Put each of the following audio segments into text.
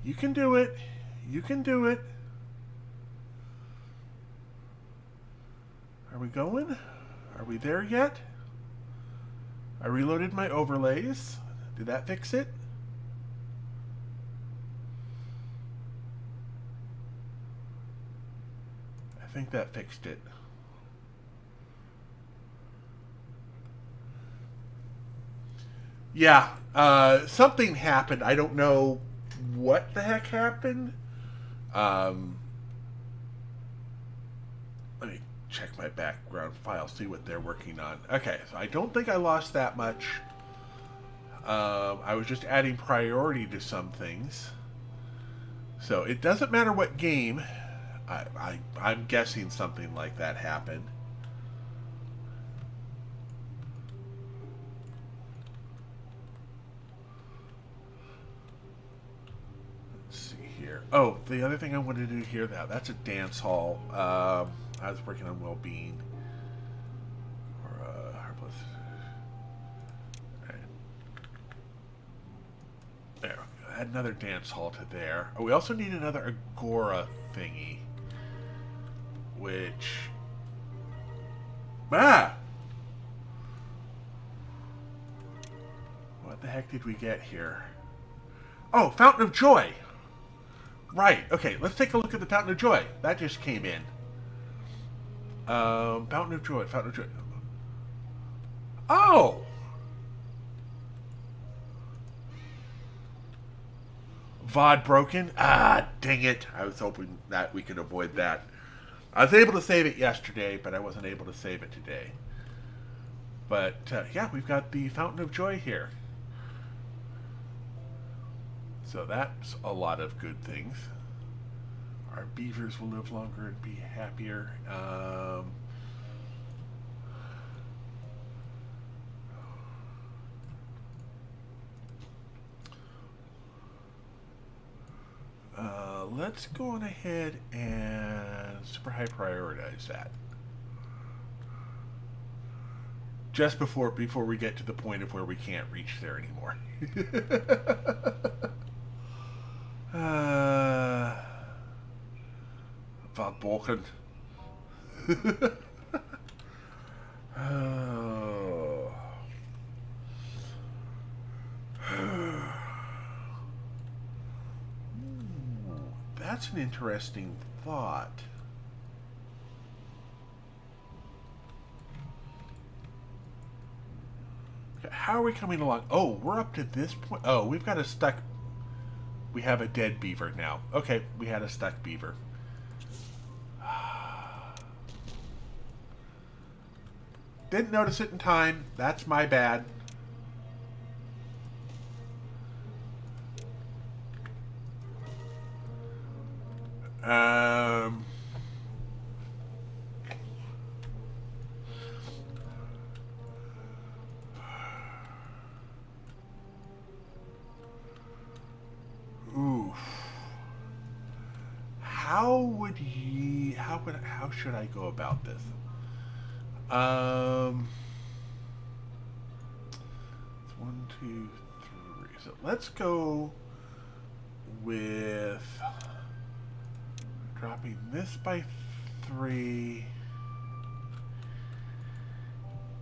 You can do it. You can do it. Are we going? Are we there yet? I reloaded my overlays. Did that fix it? I think that fixed it. Yeah, something happened. I don't know what the heck happened. Um, Let me check my background file, see what they're working on. Okay, so I don't think I lost that much. I was just adding priority to some things. So it doesn't matter what game. I'm guessing something like that happened. Let's see here. Oh, the other thing I wanted to do here, that's a dance hall. I was working on well-being. Or, Harpless. Right. There. Add another dance hall to there. Oh, we also need another Agora thingy. Which... Ah! What the heck did we get here? Oh, Fountain of Joy! Right, okay, let's take a look at the Fountain of Joy. That just came in. Fountain of Joy, Fountain of Joy. Oh! VOD broken? Ah, dang it. I was hoping that we could avoid that. I was able to save it yesterday, but I wasn't able to save it today. But, yeah, we've got the Fountain of Joy here. So that's a lot of good things. Our beavers will live longer and be happier. Let's go on ahead and super high prioritize that. Just before we get to the point of where we can't reach there anymore. Von Balkan. Oh. That's an interesting thought. Okay, how are we coming along? Oh, we're up to this point. Oh, we've got a stuck... We have a dead beaver now. Okay, we had a stuck beaver. Didn't notice it in time. That's my bad. Oof. How should I go about this? It's 1, 2, 3. So let's go with dropping this by 3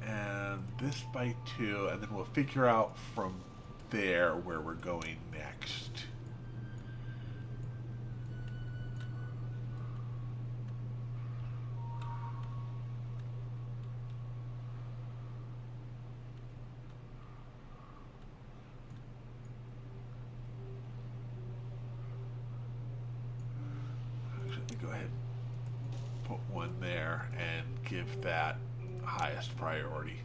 and this by 2, and then we'll figure out from there where we're going next. Go ahead, put one there and give that highest priority.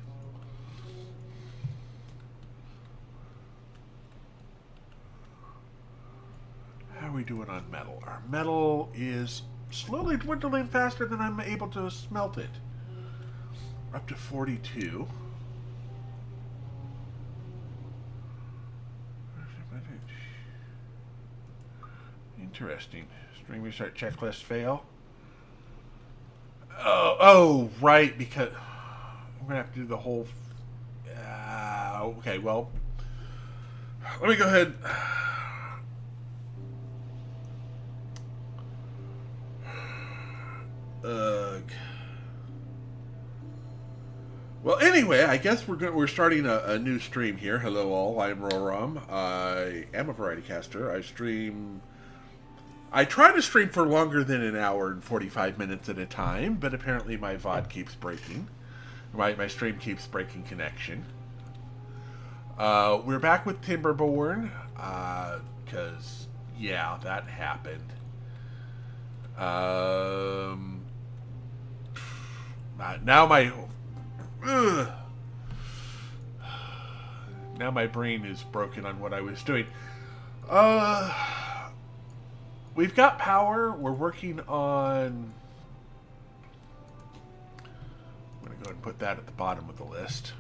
How are we doing on metal? Our metal is slowly dwindling faster than I'm able to smelt it. We're up to 42. Interesting. String restart checklist fail. Oh, right, because I'm gonna have to do the whole. Okay, well, let me go ahead. Ugh. Well, anyway, I guess we're starting a new stream here. Hello, all. I'm Roram. I am a variety caster. I try to stream for longer than an hour and 45 minutes at a time, but apparently my VOD keeps breaking. My stream keeps breaking connection. We're back with Timberborn, because, yeah, that happened. Now my brain is broken on what I was doing. We've got power. We're working on... I'm going to go ahead and put that at the bottom of the list.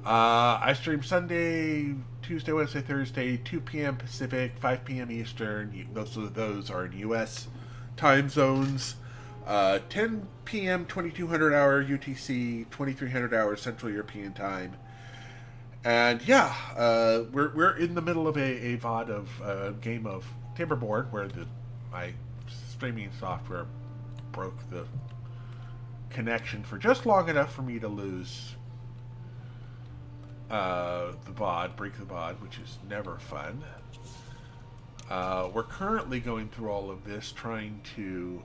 I stream Sunday, Tuesday, Wednesday, Thursday, 2 p.m. Pacific, 5 p.m. Eastern. Those are in U.S. time zones. 10 p.m. 2200 hour UTC, 2300 hours Central European time. And yeah, we're in the middle of a VOD of a game of Timberborn, where my streaming software broke the connection for just long enough for me to lose the VOD, break the VOD, which is never fun. We're currently going through all of this, trying to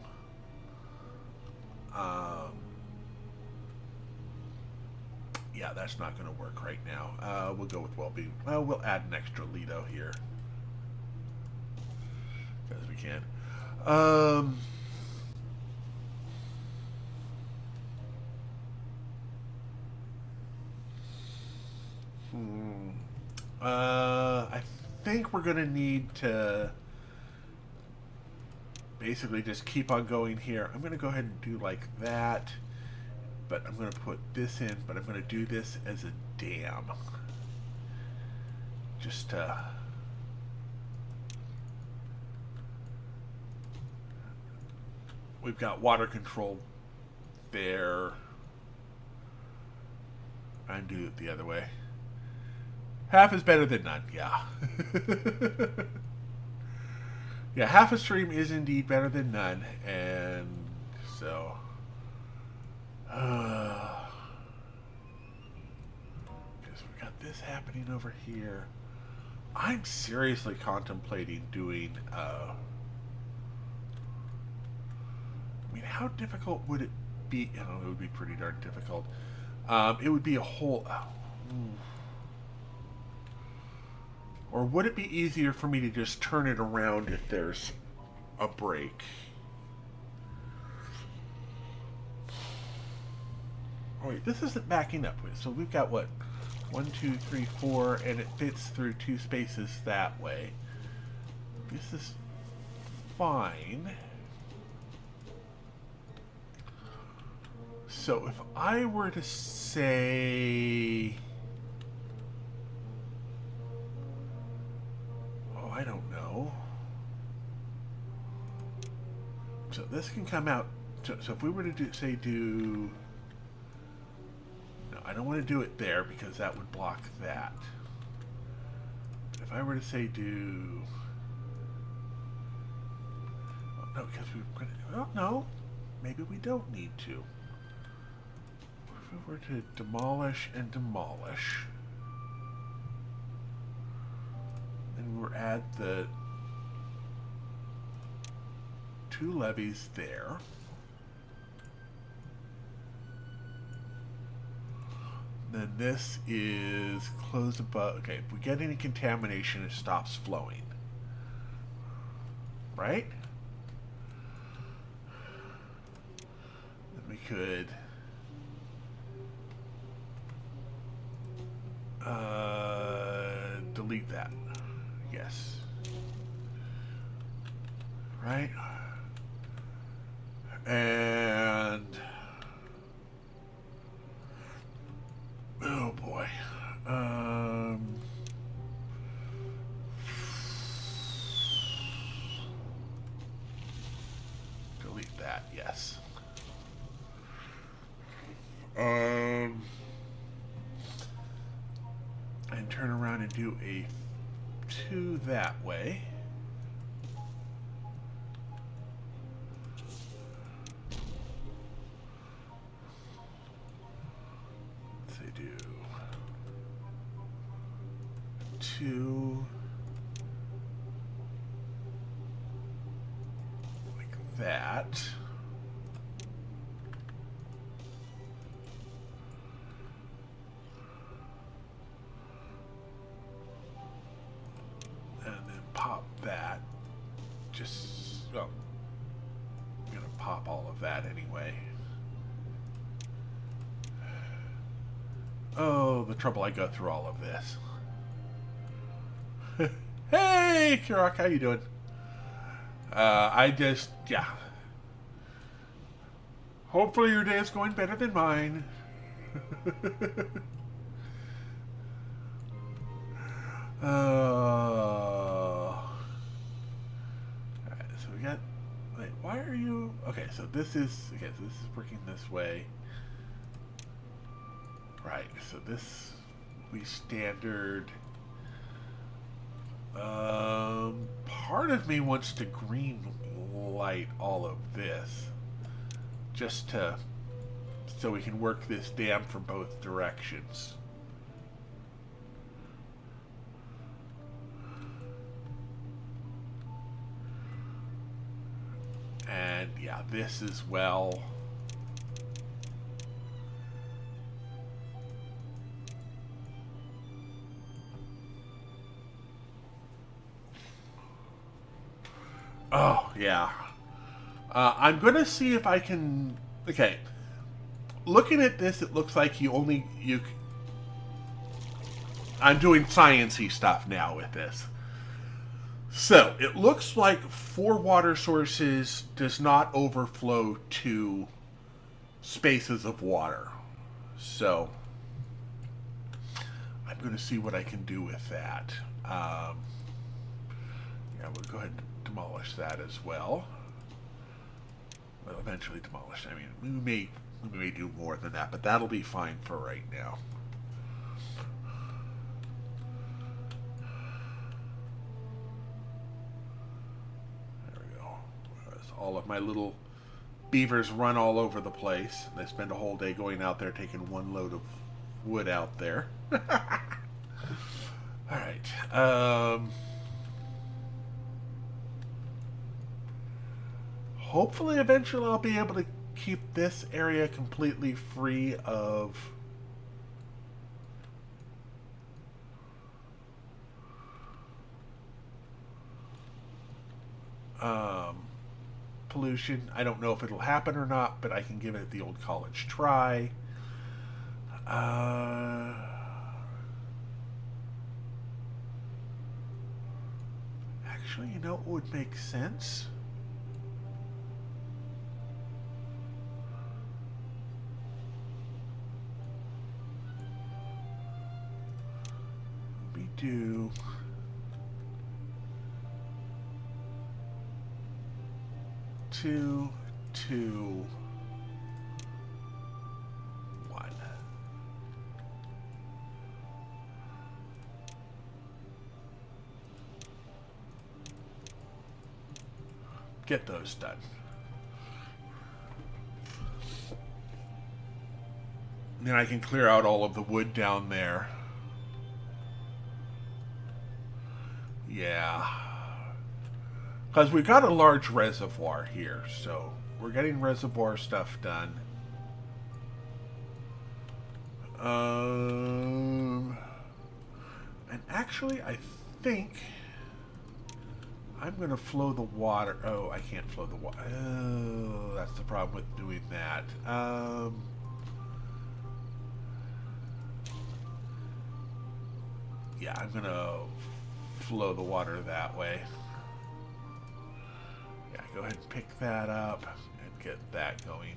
yeah, that's not going to work right now. We'll go with well-being. Well, we'll add an extra Lido here, because we can. I think we're going to need to basically just keep on going here. I'm going to go ahead and do like that, but I'm going to put this in, but I'm going to do this as a dam. Just to... We've got water control there. And do it the other way. Half is better than none, yeah. Yeah, half a stream is indeed better than none, and so... Because we've got this happening over here. I'm seriously contemplating doing... I mean, how difficult would it be? I don't know, it would be pretty darn difficult. It would be a whole... Or would it be easier for me to just turn it around if there's a break? Oh wait, this isn't backing up. So we've got what? 1, 2, 3, 4, and it fits through 2 spaces that way. This is fine. So if I were to say... I don't know. So this can come out. So if we were to do... No, I don't want to do it there because that would block that. But if I were to say do... Oh, no, because we're going to... Well, no. Maybe we don't need to. If we were to demolish and demolish... And we'll add the 2 levees there. Then this is close above. Okay, if we get any contamination, it stops flowing. Right? Then we could... delete that. Yes. Right? And... Oh boy. Delete that, yes. And turn around and do a 2 that way. do? 2 like that. And then pop that. Just, oh, I'm gonna pop all of that anyway. Oh, the trouble I go through all of this. Hey, Kirok, how you doing? Yeah. Hopefully your day is going better than mine. Alright, so we got... Wait, why are you... Okay, so this is... Okay, so this is working this way. Right, so this will be standard. Part of me wants to green light all of this. Just to... So we can work this dam from both directions. And yeah, this as well. Oh, yeah. I'm going to see if I can... Okay. Looking at this, it looks like I'm doing science-y stuff now with this. So, it looks like 4 water sources does not overflow to spaces of water. So, I'm going to see what I can do with that. Yeah, we'll go ahead and demolish that as well. Well, eventually demolish. I mean, we may do more than that, but that'll be fine for right now. There we go. All of my little beavers run all over the place. They spend a whole day going out there taking 1 load of wood out there. Alright. Hopefully, eventually, I'll be able to keep this area completely free of pollution. I don't know if it'll happen or not, but I can give it the old college try. Actually, you know what would make sense? We do... 2, 2, 1. Get those done. And then I can clear out all of the wood down there. Yeah. Because we've got a large reservoir here, so we're getting reservoir stuff done. And actually, I think I'm going to flow the water. Oh, I can't flow the water. Oh, that's the problem with doing that. Yeah, I'm going to flow the water that way. Yeah, go ahead and pick that up and get that going.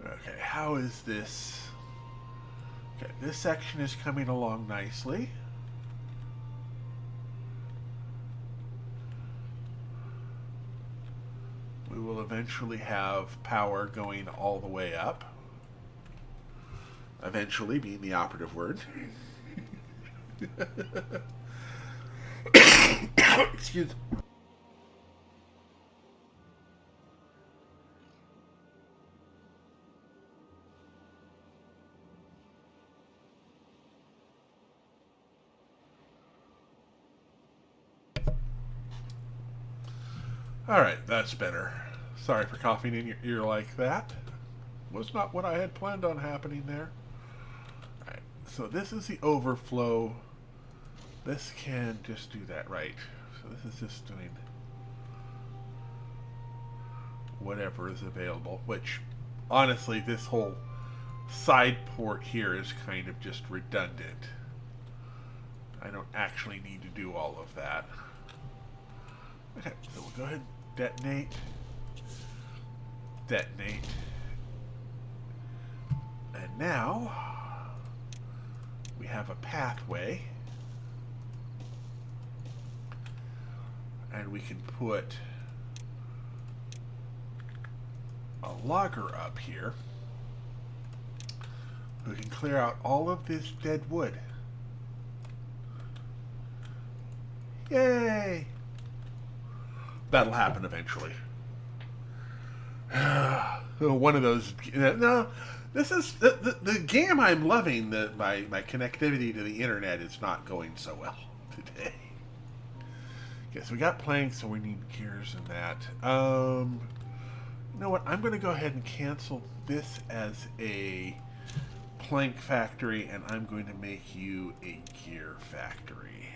Okay, how is this? Okay, this section is coming along nicely. We will eventually have power going all the way up. Eventually being the operative word. Excuse. All right, that's better. Sorry for coughing in your ear like that. Was not what I had planned on happening there. All right, so this is the overflow. This can just do that, right? So this is just doing whatever is available, which honestly, this whole side port here is kind of just redundant. I don't actually need to do all of that. Okay, so we'll go ahead and detonate. Detonate. And now we have a pathway. And we can put a logger up here who can clear out all of this dead wood. Yay! That'll happen eventually. One of those. No, this is the game I'm loving. My connectivity to the internet is not going so well today. Okay, so we got planks, so we need gears and that. You know what? I'm going to go ahead and cancel this as a plank factory, and I'm going to make you a gear factory.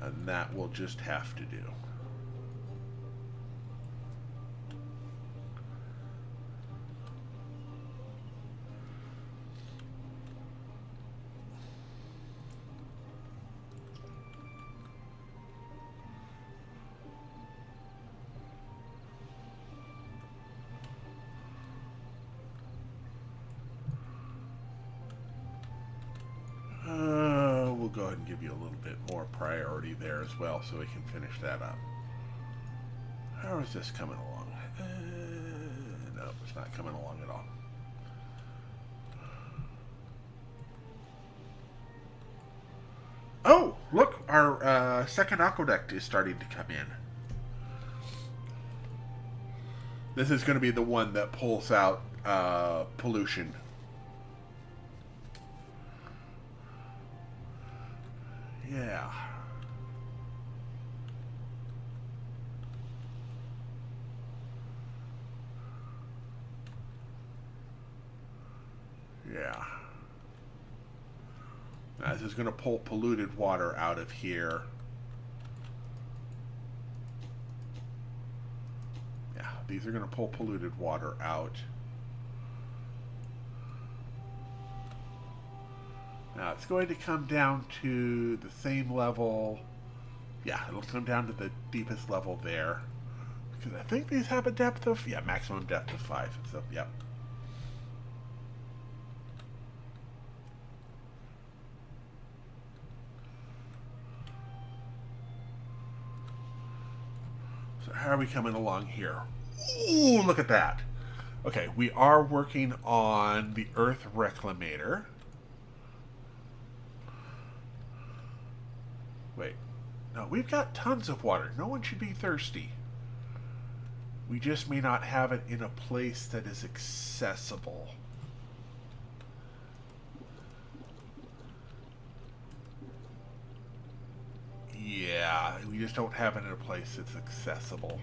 And that will just have to do. We'll go ahead and give you a little bit more priority there as well so we can finish that up. How is this coming along? No, it's not coming along at all. Oh, look, our second aqueduct is starting to come in. This is going to be the one that pulls out pollution. Yeah. Yeah. Now, this is going to pull polluted water out of here. Yeah, these are going to pull polluted water out. Now, it's going to come down to the same level. Yeah, it'll come down to the deepest level there. Because I think these have a depth of, yeah, maximum depth of 5. So, yep. So how are we coming along here? Ooh, look at that. Okay, we are working on the Earth Reclamator. Wait. No, we've got tons of water. No one should be thirsty. We just may not have it in a place that is accessible. Yeah, we just don't have it in a place that's accessible.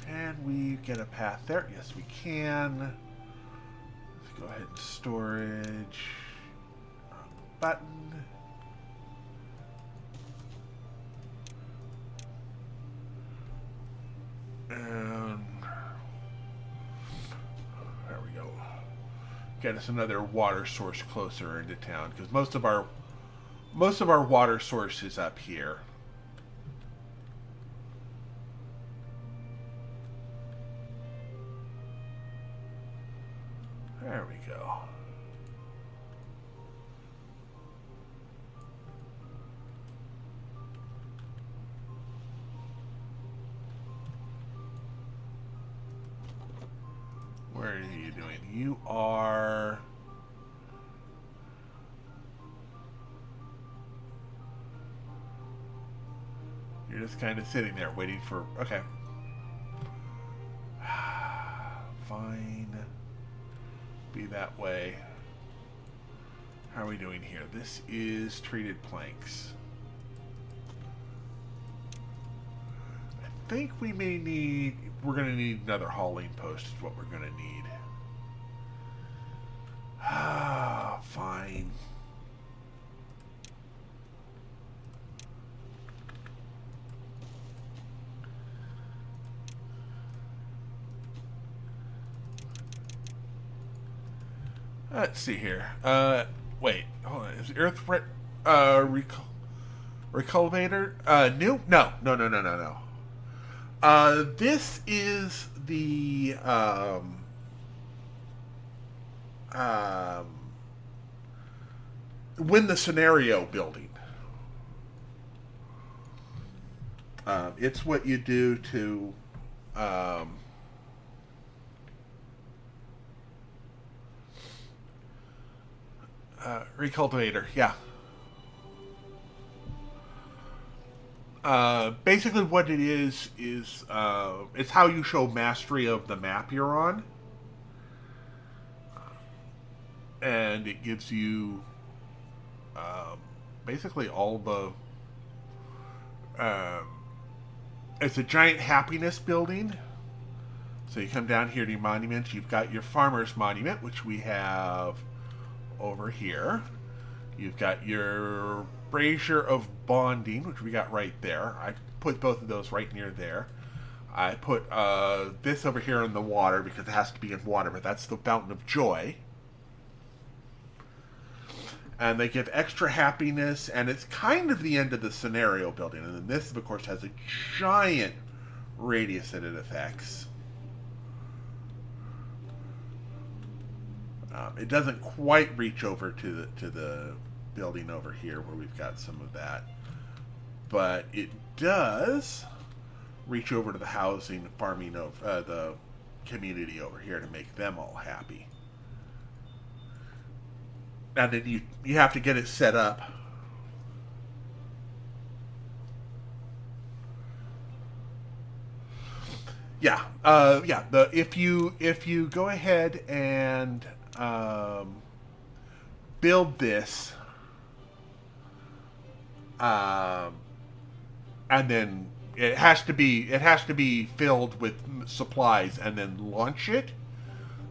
Can we get a path there? Yes, we can. Let's go ahead and storage. Button. And there we go. Get us another water source closer into town, because most of our water source is up here. There we go. you are... You're just kind of sitting there waiting for... Okay. Fine. Be that way. How are we doing here? This is treated planks. I think we may need... We're going to need another hauling post is what we're going to need. Fine. Let's see here. Wait. Hold on. Is Earth Recultivator new? No. This is the win the scenario building. It's what you do to Recultivator, yeah. Basically what it is it's how you show mastery of the map you're on. And it gives you basically all the... it's a giant happiness building. So you come down here to your monuments. You've got your farmer's monument, which we have over here. You've got your brazier of bonding, which we got right there. I put both of those right near there. I put this over here in the water because it has to be in water, but that's the fountain of joy. And they give extra happiness, and it's kind of the end of the scenario building. And then this, of course, has a giant radius that it affects. It doesn't quite reach over to the building over here where we've got some of that, but it does reach over to the housing, farming of the community over here to make them all happy. And then you have to get it set up. Yeah, yeah. If you go ahead and build this, and then it has to be filled with supplies, and then launch it.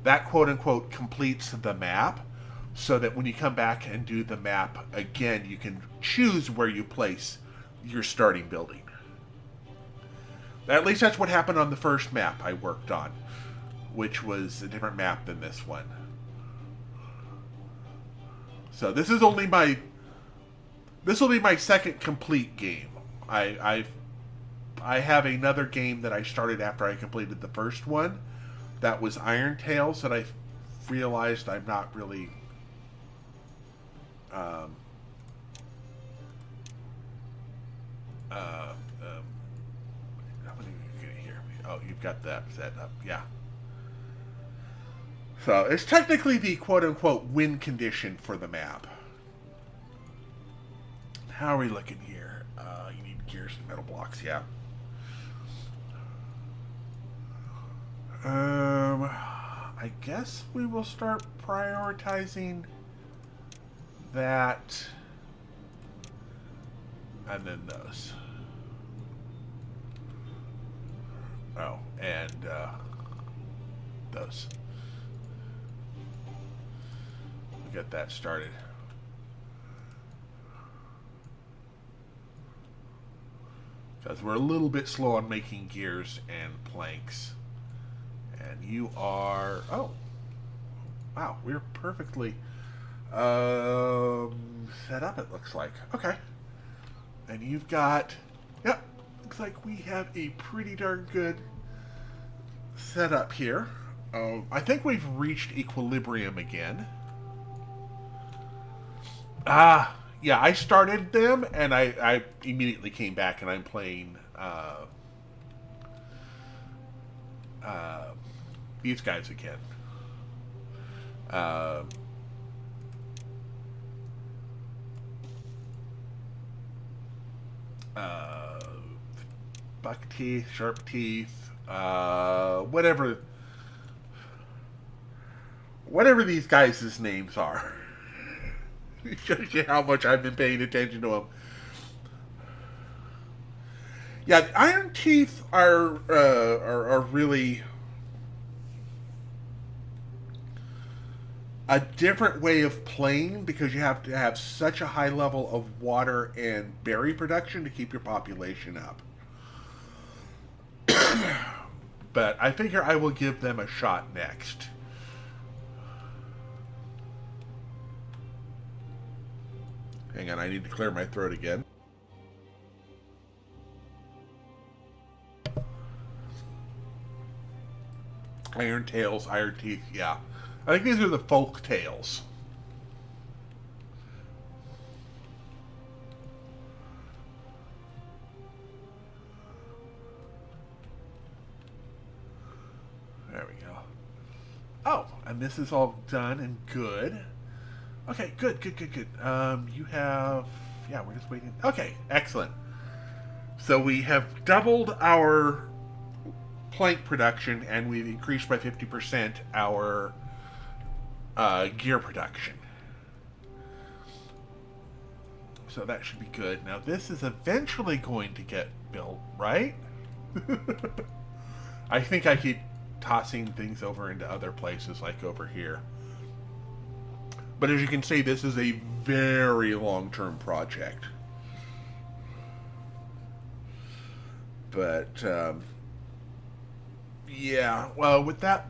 That quote unquote completes the map, so that when you come back and do the map again, you can choose where you place your starting building. At least that's what happened on the first map I worked on, which was a different map than this one. So this will be my second complete game. I have another game that I started after I completed the first one. That was Iron Tales, that I realized I'm not really oh, you've got that set up, yeah. So it's technically the quote-unquote win condition for the map. How are we looking here? You need gears and metal blocks, yeah. I guess we will start prioritizing that, and then those. Oh, and those. We'll get that started. Because we're a little bit slow on making gears and planks. And you are... Oh. Wow, we're perfectly set up, it looks like. Okay. And you've got... Yep. Looks like we have a pretty darn good setup here. I think we've reached equilibrium again. Yeah, I started them, and I immediately came back, and I'm playing these guys again. Uh, uh, buck teeth, sharp teeth, whatever these guys' names are. It shows you how much I've been paying attention to them. Yeah, the iron teeth are really a different way of playing because you have to have such a high level of water and berry production to keep your population up. But I figure I will give them a shot next. Hang on, I need to clear my throat again. Iron tails, iron teeth, yeah. I think these are the folk tales. There we go. Oh, and this is all done and good. Okay, good. You have... Yeah, we're just waiting. Okay, excellent. So we have doubled our plank production, and we've increased by 50% our gear production. So that should be good. Now this is eventually going to get built, right? I think I keep tossing things over into other places, like over here. But as you can see, this is a very long-term project. But, yeah, well, with the,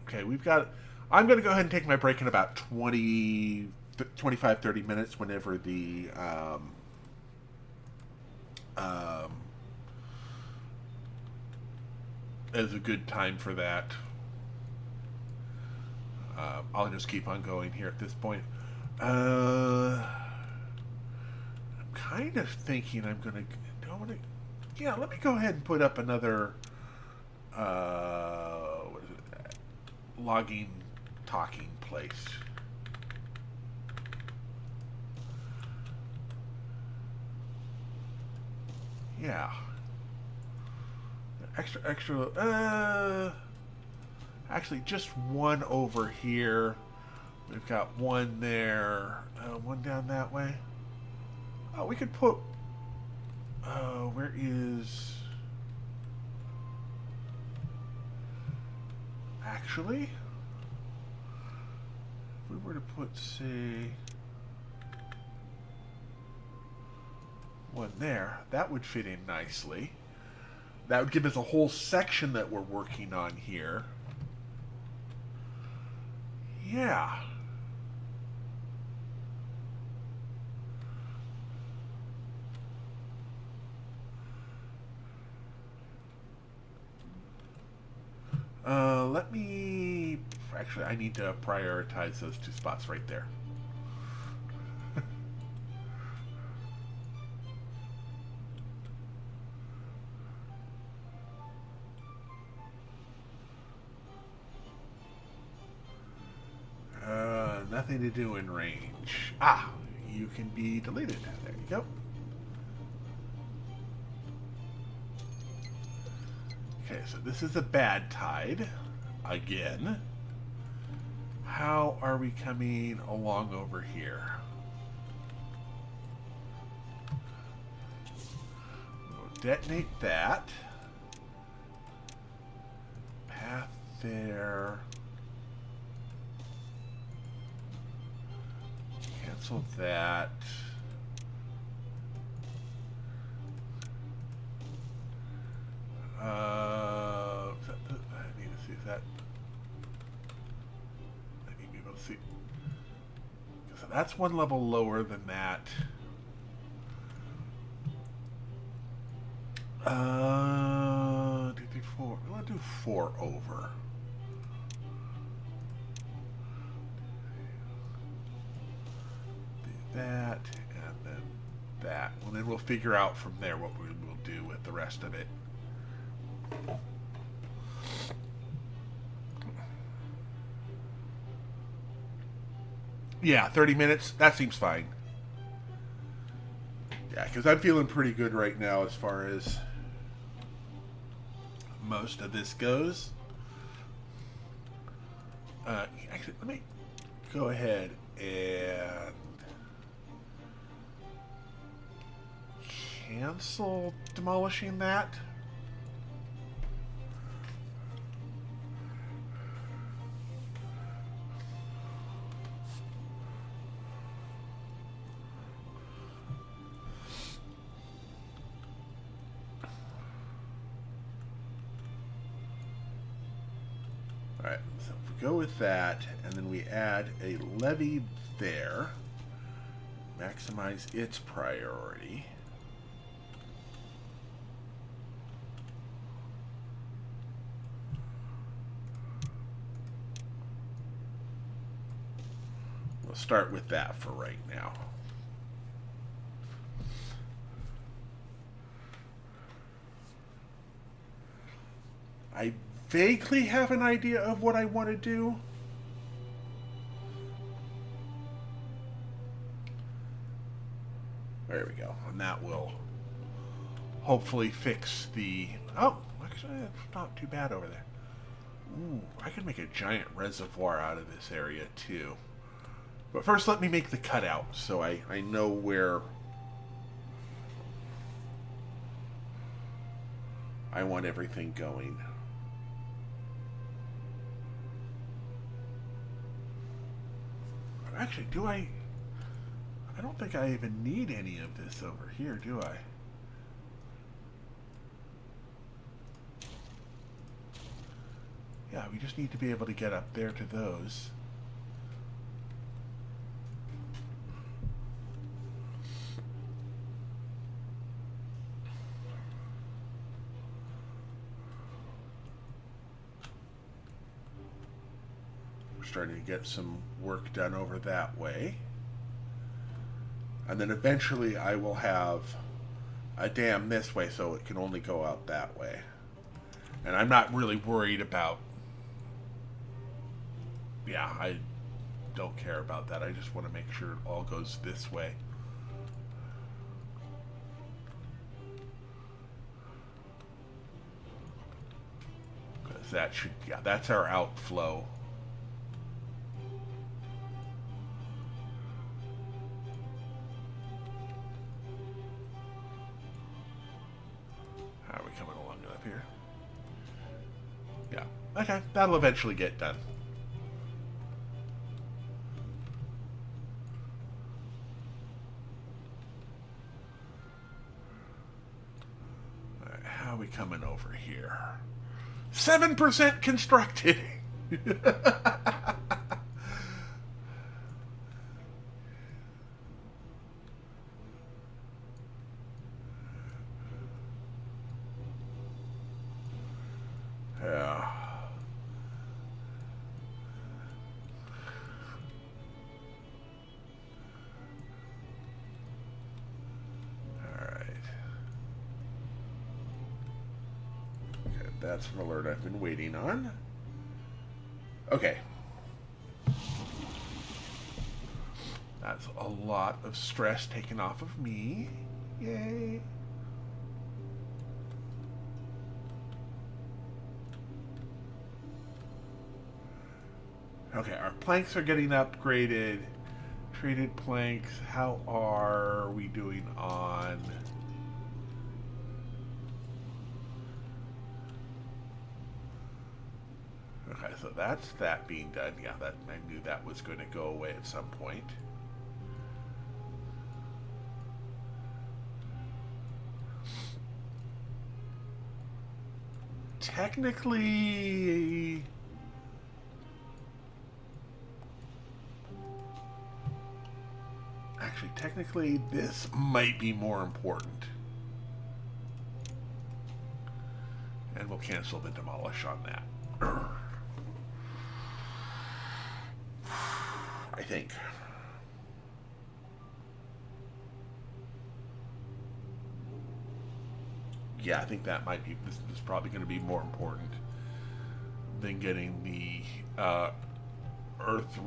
okay, we've got, I'm going to go ahead and take my break in about 25, 30 minutes whenever the, is a good time for that. I'll just keep on going here at this point. I'm kind of thinking I'm going to... Yeah, let me go ahead and put up another... what is it? Logging, talking place. Yeah. Extra... Actually, just one over here. We've got one there. One down that way. Oh, we could put... where is... Actually... If we were to put, say... one there, that would fit in nicely. That would give us a whole section that we're working on here. Yeah. Let me... Actually, I need to prioritize those two spots right there. Nothing to do in range. Ah, you can be deleted. There you go. Okay, so this is a bad tide. Again. How are we coming along over here? We'll detonate that. Path there. Cancel that. I need to see if that. I need to be able to see. So that's one level lower than that. Do 4. I want to do 4 over. That, and then that. Well, then we'll figure out from there what we will do with the rest of it. Yeah, 30 minutes. That seems fine. Yeah, because I'm feeling pretty good right now as far as most of this goes. Actually, let me go ahead and cancel demolishing that. Alright, so if we go with that, and then we add a levee there, maximize its priority. We'll start with that for right now. I vaguely have an idea of what I want to do. There we go. And that will hopefully fix the... Oh, actually, it's not too bad over there. Ooh, I could make a giant reservoir out of this area, too. But first, let me make the cutout so I know where I want everything going. Actually, do I... I don't think I even need any of this over here, do I? Yeah, we just need to be able to get up there to those. We're starting to get some work done over that way. And then eventually I will have a dam this way so it can only go out that way. And I'm not really worried about... Yeah, I don't care about that. I just want to make sure it all goes this way. Because that should... Yeah, that's our outflow. How are we coming along up here? Yeah. Okay, that'll eventually get done. Alright, how are we coming over here? 7% constructed! Yeah. Alright. Okay, that's an alert I've been waiting on. Okay. That's a lot of stress taken off of me. Yay. Okay, our planks are getting upgraded. Traded planks. How are we doing on... Okay, so that's that being done. Yeah, that I knew that was going to go away at some point. Technically... Actually, technically, this might be more important. And we'll cancel the demolish on that. I think. Yeah, I think that might be, this is probably going to be more important than getting the Earth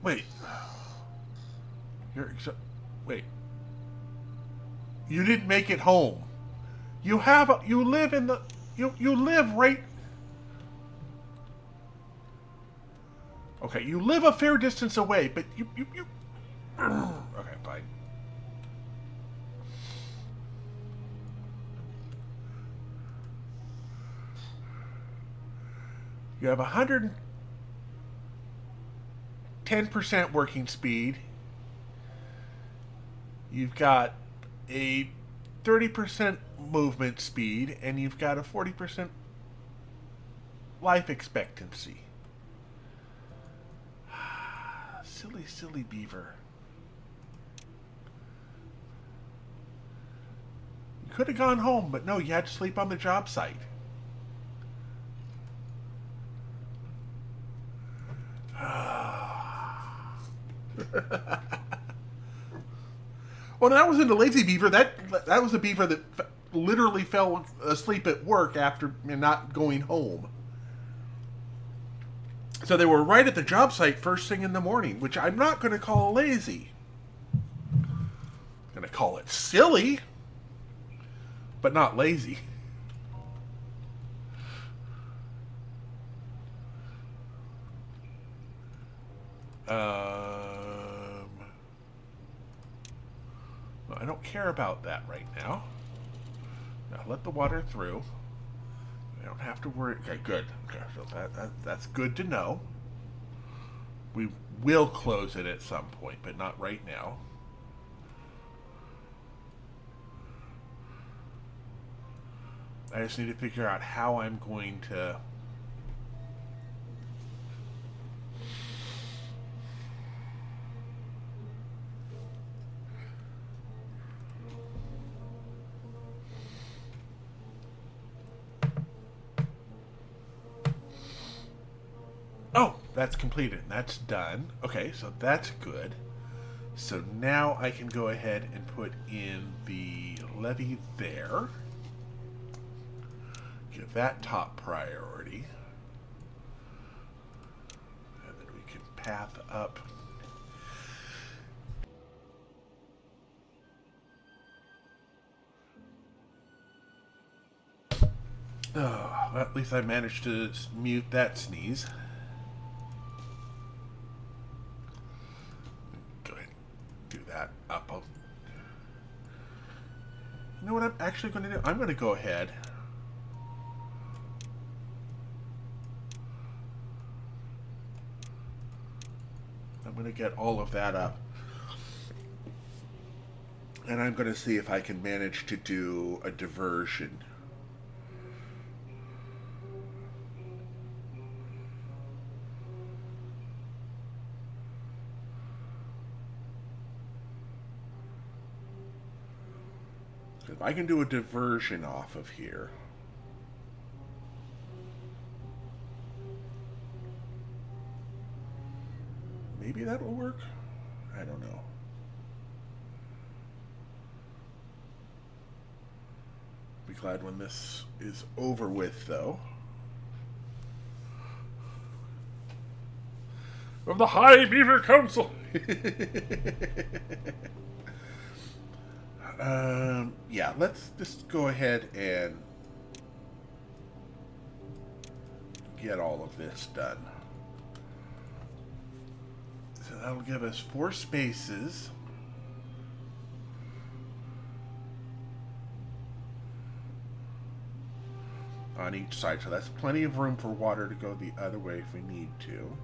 Wait. Wait. You didn't make it home. You live in the you live right. Okay, you live a fair distance away, but you okay, fine. You have 110% working speed. You've got a 30% movement speed, and you've got a 40% life expectancy. Silly, silly beaver. You could have gone home, but no, you had to sleep on the job site. Well, that wasn't a lazy beaver. That was a beaver that literally fell asleep at work after not going home. So they were right at the job site first thing in the morning, which I'm not going to call lazy. I'm going to call it silly, but not lazy. I don't care about that right now. Now let the water through. I don't have to worry. Okay, good. Okay, so that's good to know. We will close it at some point, but not right now. I just need to figure out how I'm going to... Oh, that's completed. That's done. Okay, so that's good. So now I can go ahead and put in the levee there. Give that top priority. And then we can path up. Oh, well, at least I managed to mute that sneeze. Go ahead and do that up. You know what I'm actually going to do? I'm going to go ahead. I'm going to get all of that up. And I'm going to see if I can manage to do a diversion. If I can do a diversion off of here. Maybe that'll work. I don't know. Be glad when this is over with, though. Of the High Beaver Council. Yeah, let's just go ahead and get all of this done. So that'll give us 4 spaces. On each side, so that's plenty of room for water to go the other way if we need to.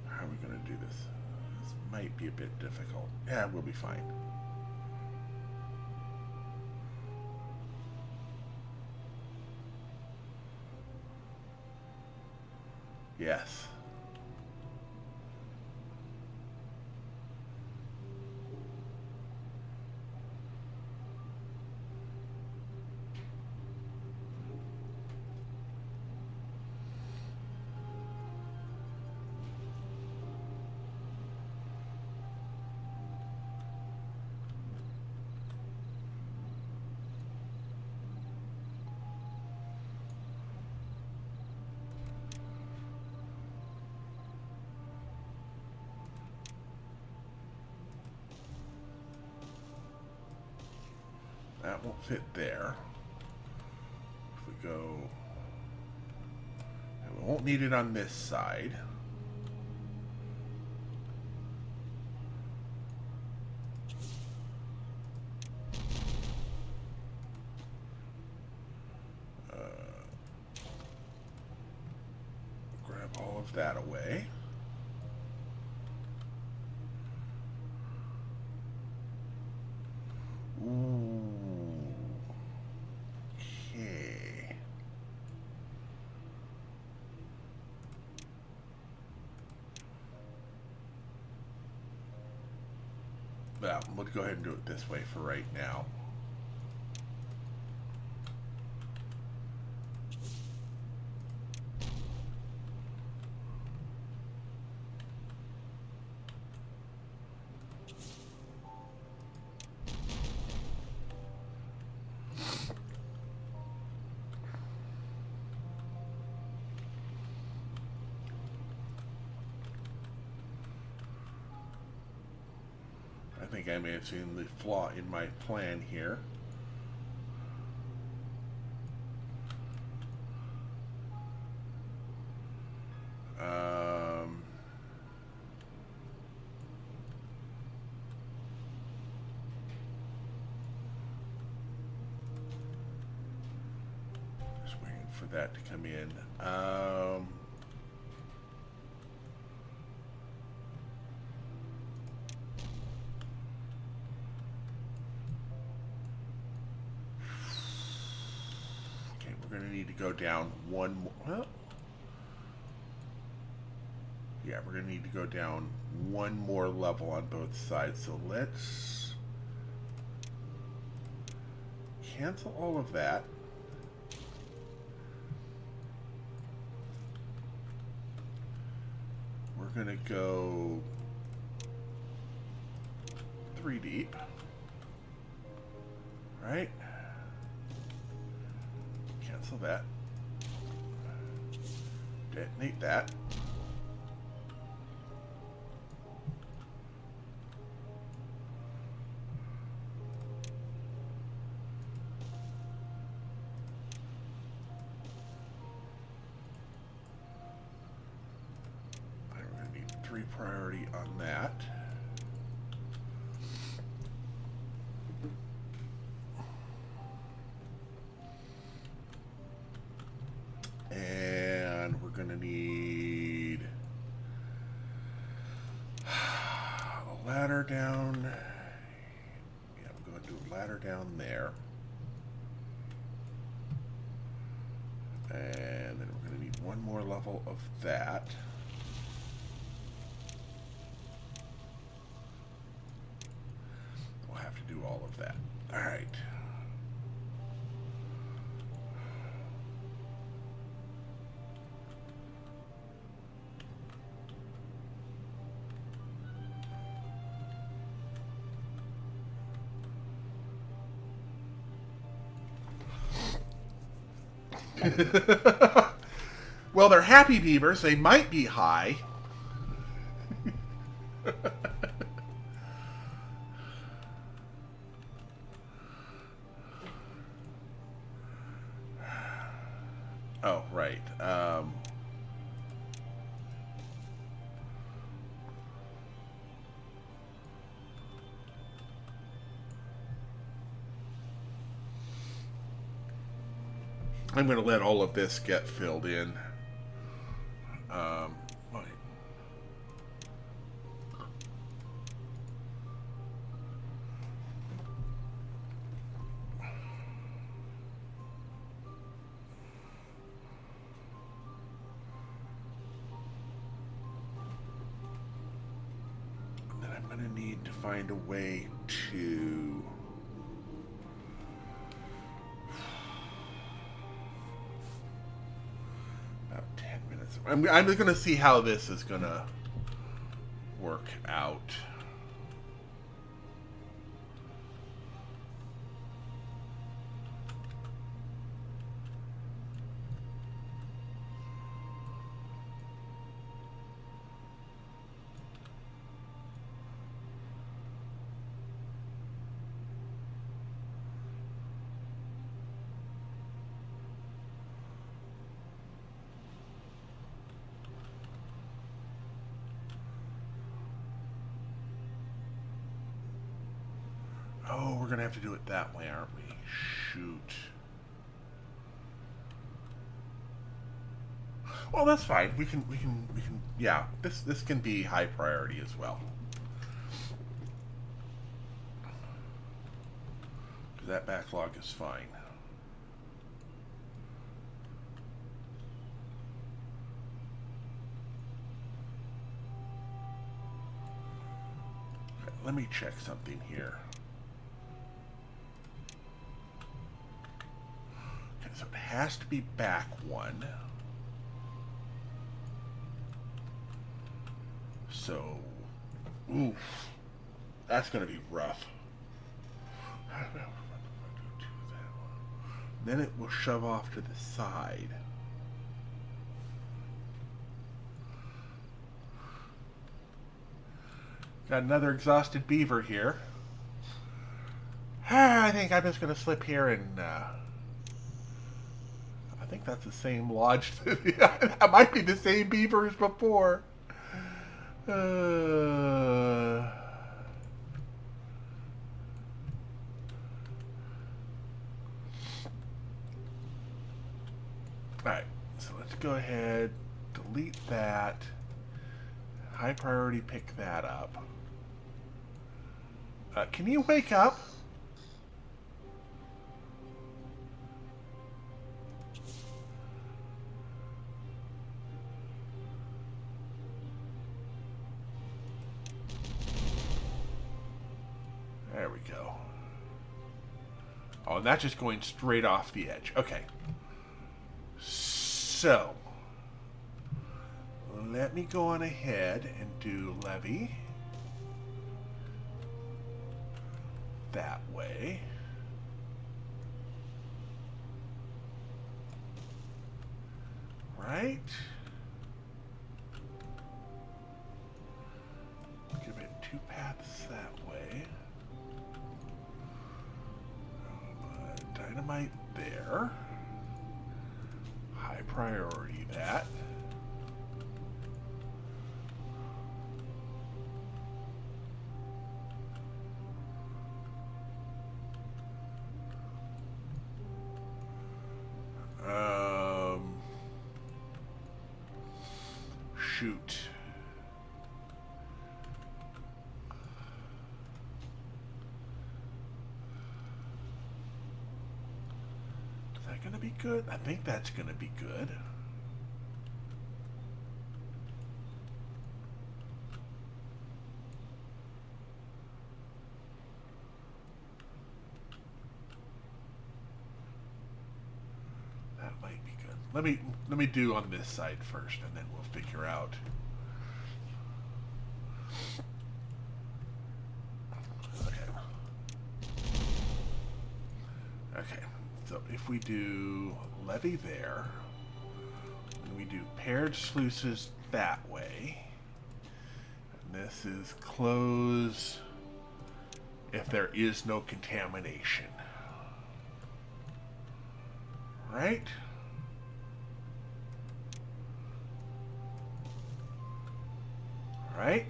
How are we going to do this? This might be a bit difficult. Yeah, we'll be fine. Yes. That won't fit there. If we go... And we won't need it on this side. Grab all of that away. Ooh. Okay. Well, we'll go ahead and do it this way for right now. I think I may have seen the flaw in my plan here. Just waiting for that to come in. We're going to need to go down one more. Well, yeah, we're going to need to go down one more level on both sides. So let's cancel all of that. We're going to go 3 deep. Right? Cancel that. Detonate that. And we're going to need 3 priority on that. And we're going to need a ladder down. Yeah, I'm going to do a ladder down there. And then we're going to need one more level of that. We'll have to do all of that. All right. Well, they're happy beavers. They might be high. Oh, right. I'm going to let all of this get filled in. Wait. And then I'm going to need to find a way to... I'm just going to see how this is going to work out. Oh, we're gonna have to do it that way, aren't we? Shoot. Well, that's fine. We can. Yeah, this can be high priority as well. That backlog is fine. Okay, let me check something here. Okay, so it has to be back one. So, oof, that's going to be rough. Then it will shove off to the side. Got another exhausted beaver here. I think I'm just going to slip here and I think that's the same lodge. That might be the same beaver as before. Alright, so let's go ahead, delete that, high priority pick that up. Can you wake up? There we go. Oh, and that's just going straight off the edge. Okay. So, let me go on ahead and do levy. That way. Right? Give it two paths that way. Dynamite there. High priority that. Shoot. Is that going to be good? I think that's going to be good. That might be good. Let me do on this side first, and then we'll figure out. Okay, so if we do levy there, and we do paired sluices that way, and this is close if there is no contamination. Right? Right?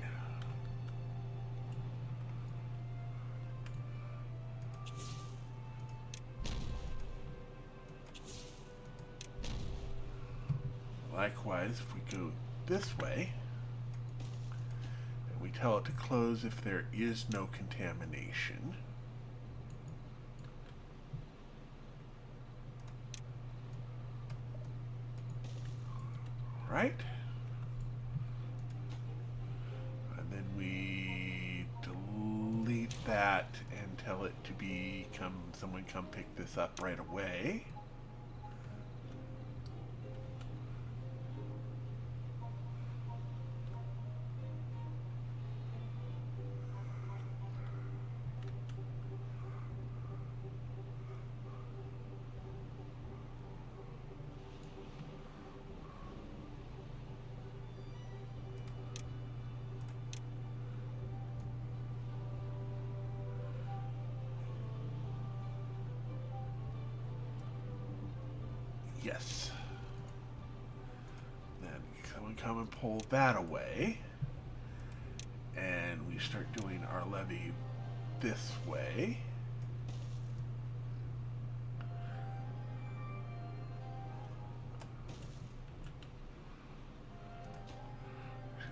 Likewise, if we go this way, and we tell it to close if there is no contamination. Right? And then we delete that and tell it to become, someone come pick this up right away. Yes. Then someone come and pull that away. And we start doing our levy this way.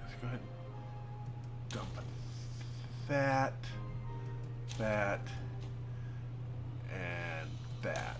Let's go ahead and dump that, that, and that.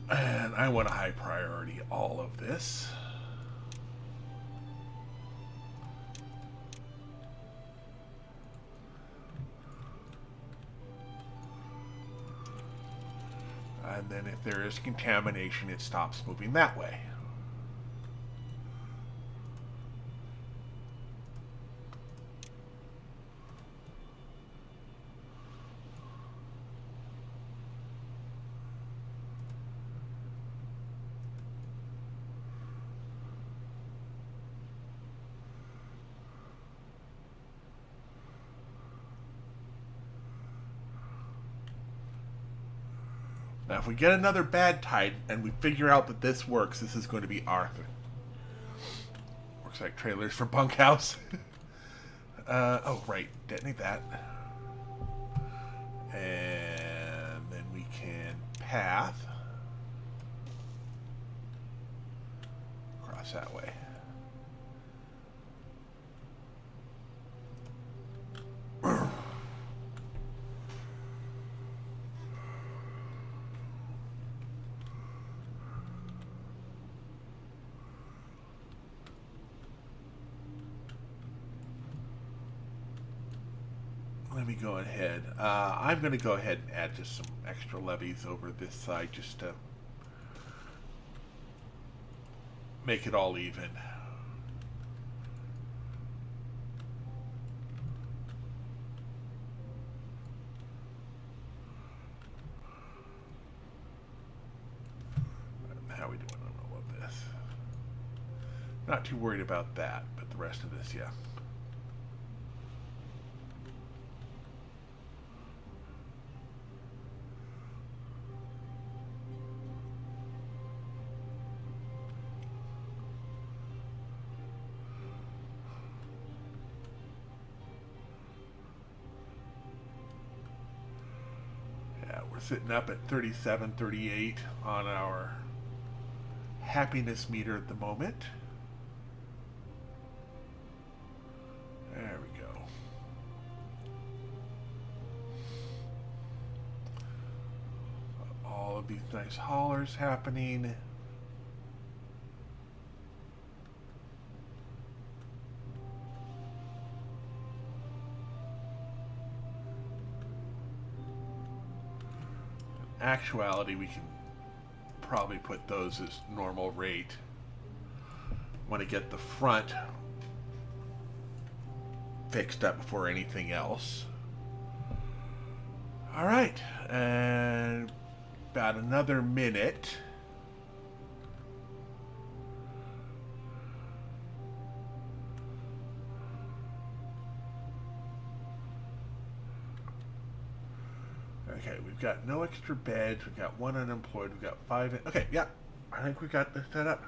And I want to high priority all of this. And then if there is contamination, it stops moving that way. Now, if we get another bad tide and we figure out that this works, this is going to be Arthur. Works like trailers for bunkhouse. Oh, right. Detonate that. And then we can path across that way. Let me go ahead. I'm going to go ahead and add just some extra levees over this side just to make it all even. How are we doing on all of this? Not too worried about that, but the rest of this, yeah. We're sitting up at 37, 38 on our happiness meter at the moment. There we go. All of these nice haulers happening. Actuality, we can probably put those as normal rate. Want to get the front fixed up before anything else. All right, and about another minute. Okay, we've got no extra beds. We've got one unemployed. We've got 5. Okay, yeah. I think we got this set up.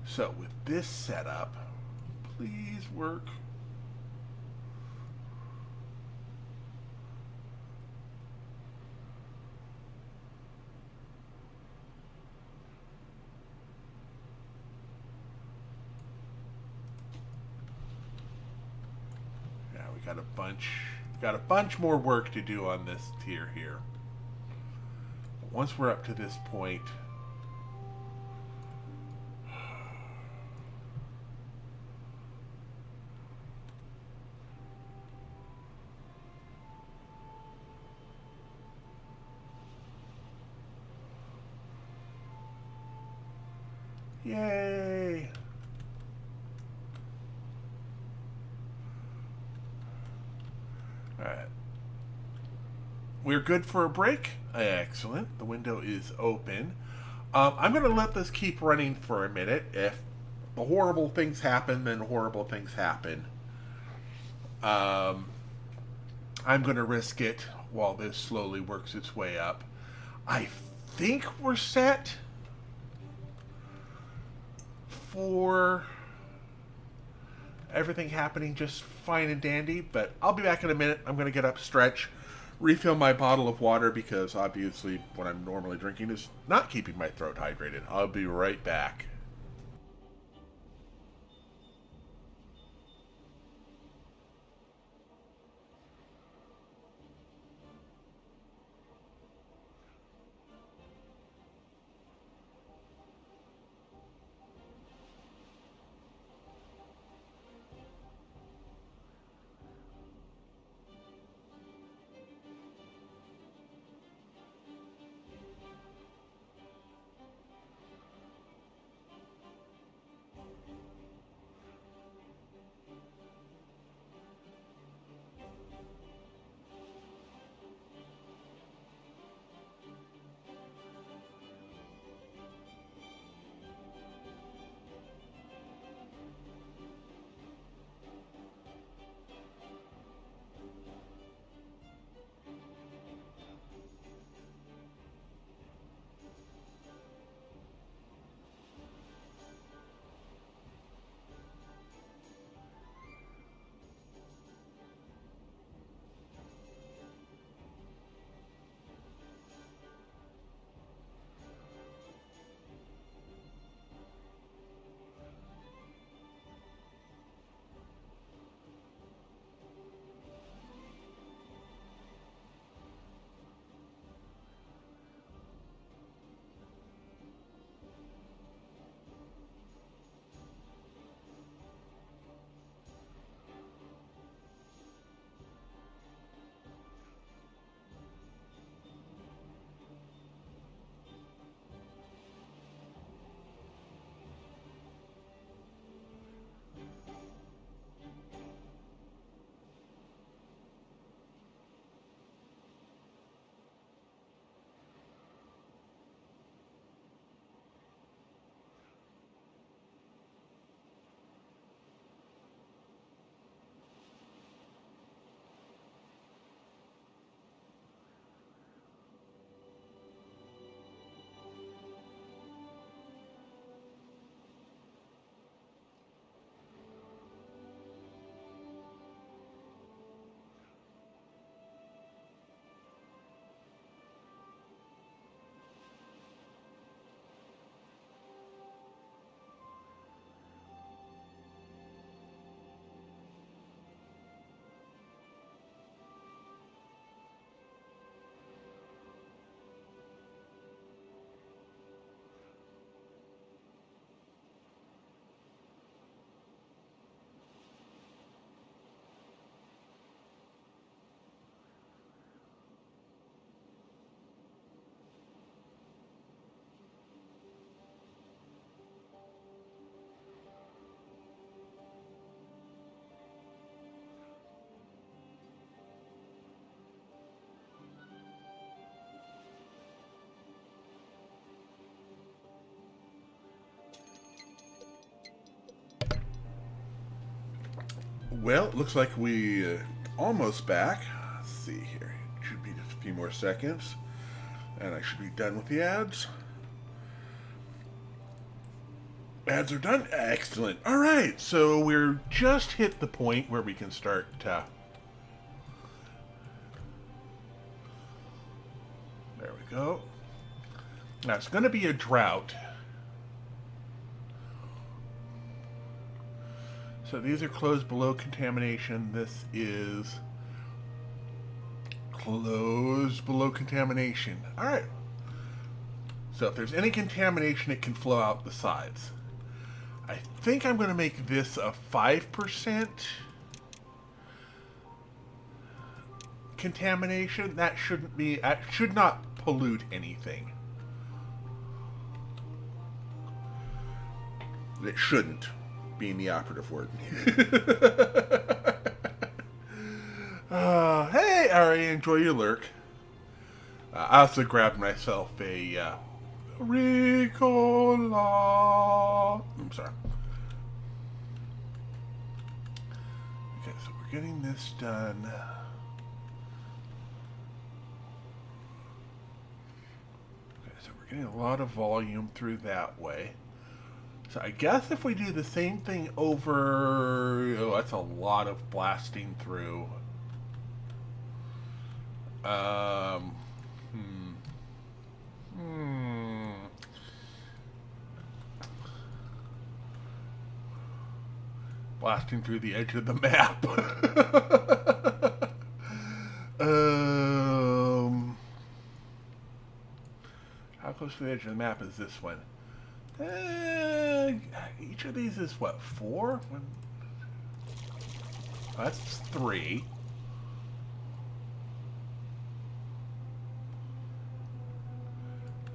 So, with this setup, please work. Got a bunch more work to do on this tier here. But once we're up to this point, Yay! Alright. We're good for a break. Excellent. The window is open. I'm going to let this keep running for a minute. If horrible things happen, then horrible things happen. I'm going to risk it while this slowly works its way up. I think we're set for everything happening just fine and dandy, but I'll be back in a minute. I'm going to get up, stretch, refill my bottle of water because obviously what I'm normally drinking is not keeping my throat hydrated. I'll be right back. Well, it looks like we almost back. Let's see here. It should be just a few more seconds. And I should be done with the ads. Ads are done. Excellent. All right. So we're just hit the point where we can start. There we go. Now it's going to be a drought. So these are closed below contamination. This is closed below contamination. All right. So if there's any contamination, it can flow out the sides. I think I'm going to make this a 5% contamination. That should not pollute anything. It shouldn't, being the operative word. Hey, Ari, enjoy your lurk. I also grabbed myself a Ricola. I'm sorry. Okay, so we're getting this done. Okay, so we're getting a lot of volume through that way. So I guess if we do the same thing over... Oh, that's a lot of blasting through. Blasting through the edge of the map. How close to the edge of the map is this one? Each of these is what, 4? That's 3.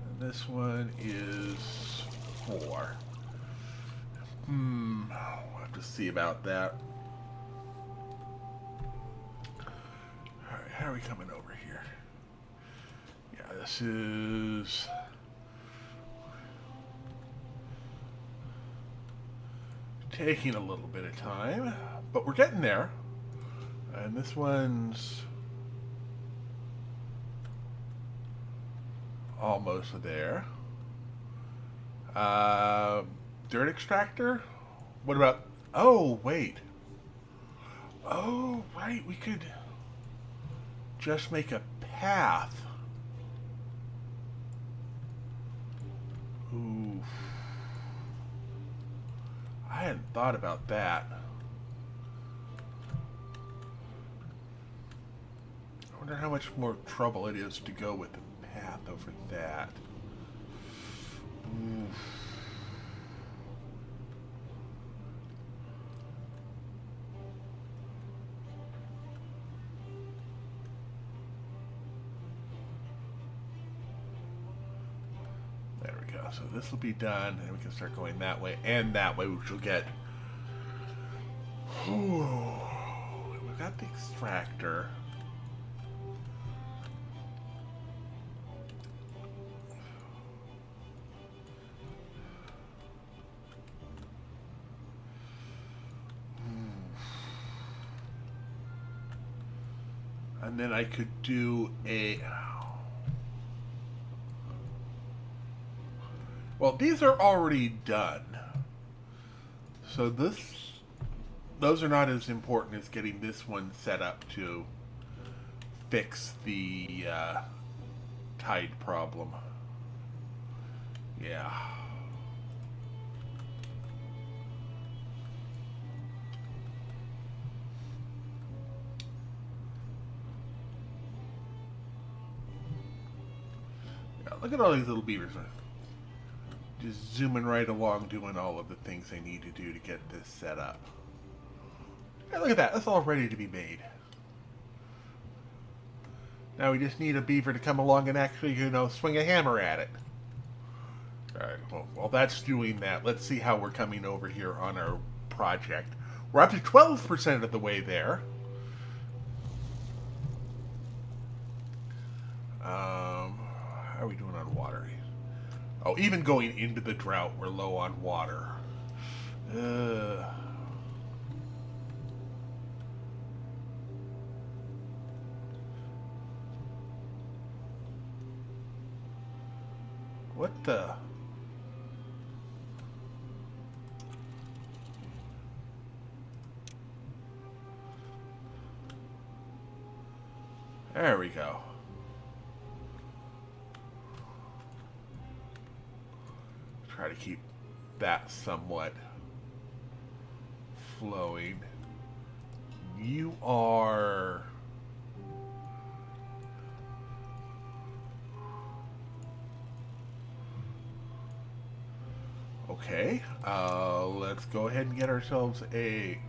And this one is 4. We'll have to see about that. Alright, how are we coming over here? Yeah, this is... taking a little bit of time, but we're getting there. And this one's almost there. Dirt extractor? What about... Oh, wait. Oh, right, we could just make a path. Ooh. I hadn't thought about that. I wonder how much more trouble it is to go with the path over that. Ooh. There we go. So this will be done, and we can start going that way and that way, which will get... Ooh. We've got the extractor. And then I could do a... Well, these are already done. So those are not as important as getting this one set up to fix the tide problem. Yeah. Look at all these little beavers. Just zooming right along, doing all of the things they need to do to get this set up. Yeah, look at that. That's all ready to be made. Now we just need a beaver to come along and actually, swing a hammer at it. Alright, well, while that's doing that, let's see how we're coming over here on our project. We're up to 12% of the way there. How are we doing on water? Oh, even going into the drought, we're low on water. What the... There we go. Try to keep that somewhat flowing. You are... Okay, let's go ahead and get ourselves a...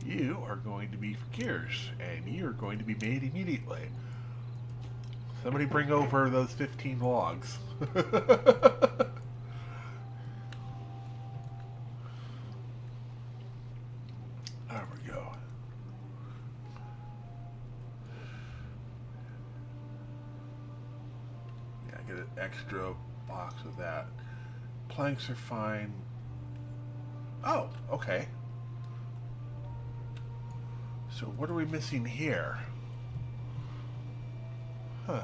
You are going to be for gears, and you are going to be made immediately. Somebody bring over those 15 logs. There we go. Yeah, get an extra box of that. Planks are fine. Oh, okay. So what are we missing here? Huh.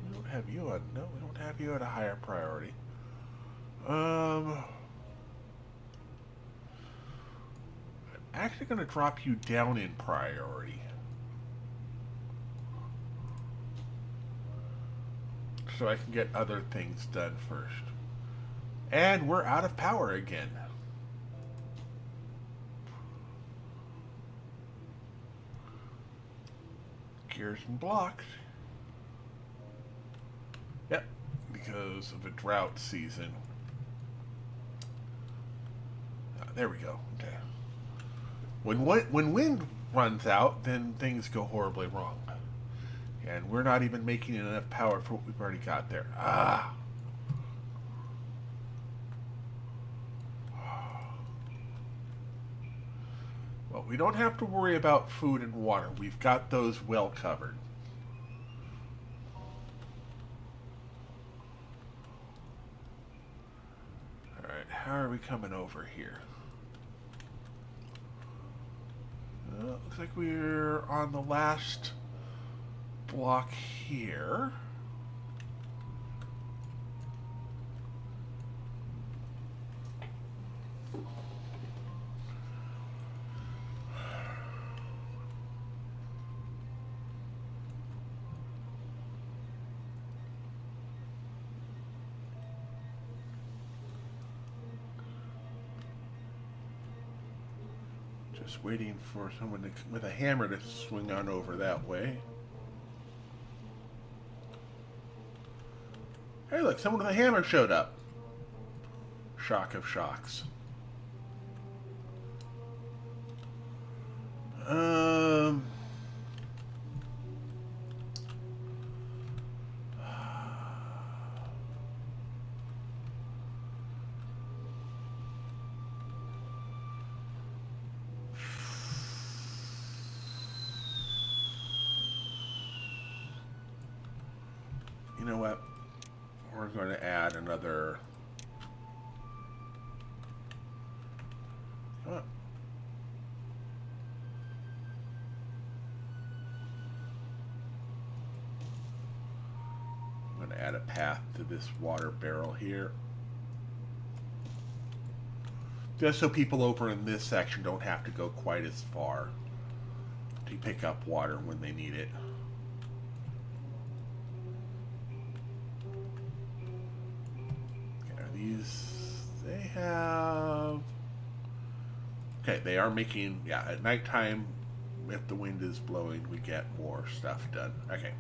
We don't have you on. No, we don't have you at a higher priority. I'm actually going to drop you down in priority. So I can get other things done first. And we're out of power again. Gears and blocks. Yep, because of a drought season. There we go. Okay. When wind runs out, then things go horribly wrong. And we're not even making enough power for what we've already got there. Ah! Well, we don't have to worry about food and water. We've got those well covered. Alright, how are we coming over here? Looks like we're on the last block here. Just waiting for someone to, with a hammer to swing on over that way. Hey, look, someone with a hammer showed up. Shock of shocks. You know what? We're going to add another. Come on. I'm going to add a path to this water barrel here. Just so people over in this section don't have to go quite as far to pick up water when they need it. They have... Okay, they are making... Yeah, at nighttime, if the wind is blowing, we get more stuff done. Okay.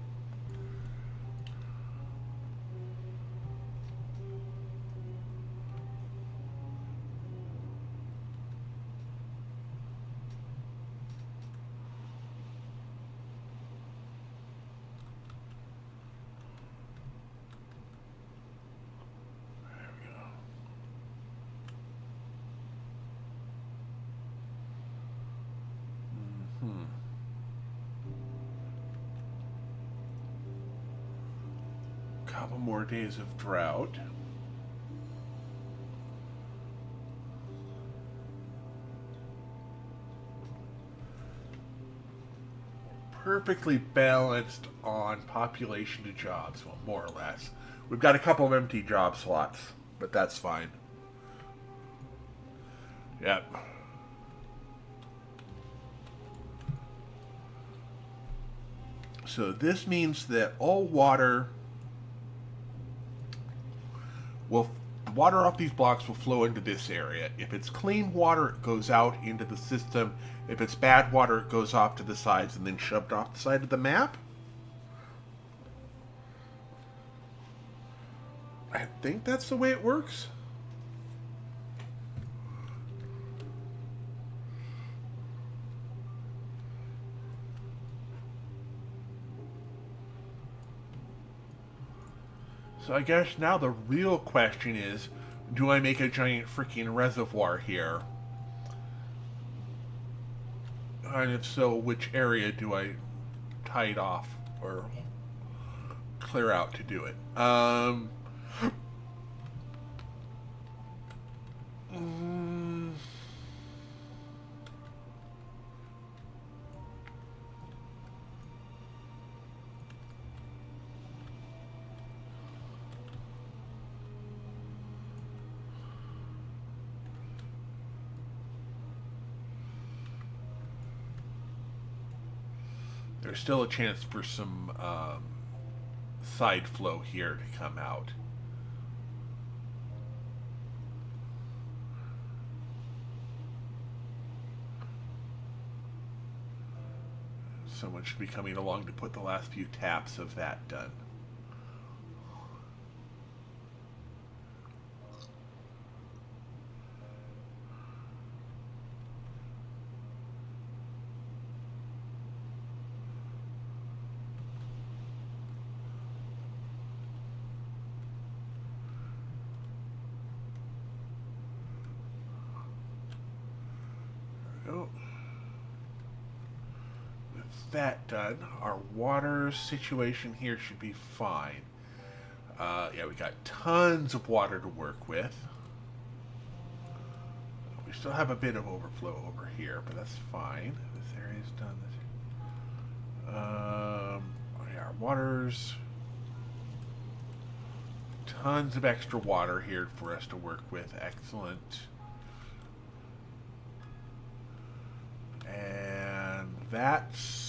Couple more days of drought. Perfectly balanced on population to jobs, well, more or less. We've got a couple of empty job slots, but that's fine. Yep. So this means that all water off these blocks will flow into this area. If it's clean water, it goes out into the system. If it's bad water, it goes off to the sides and then shoved off the side of the map. I think that's the way it works. So I guess now the real question is, do I make a giant freaking reservoir here? And if so, which area do I tie it off or clear out to do it? Mm, there's still a chance for some side flow here to come out. Someone should be coming along to put the last few taps of that done. There we go. That done, our water situation here should be fine. Yeah, we got tons of water to work with. We still have a bit of overflow over here, but that's fine. This area's done. Oh yeah, our waters. Tons of extra water here for us to work with. Excellent. And that's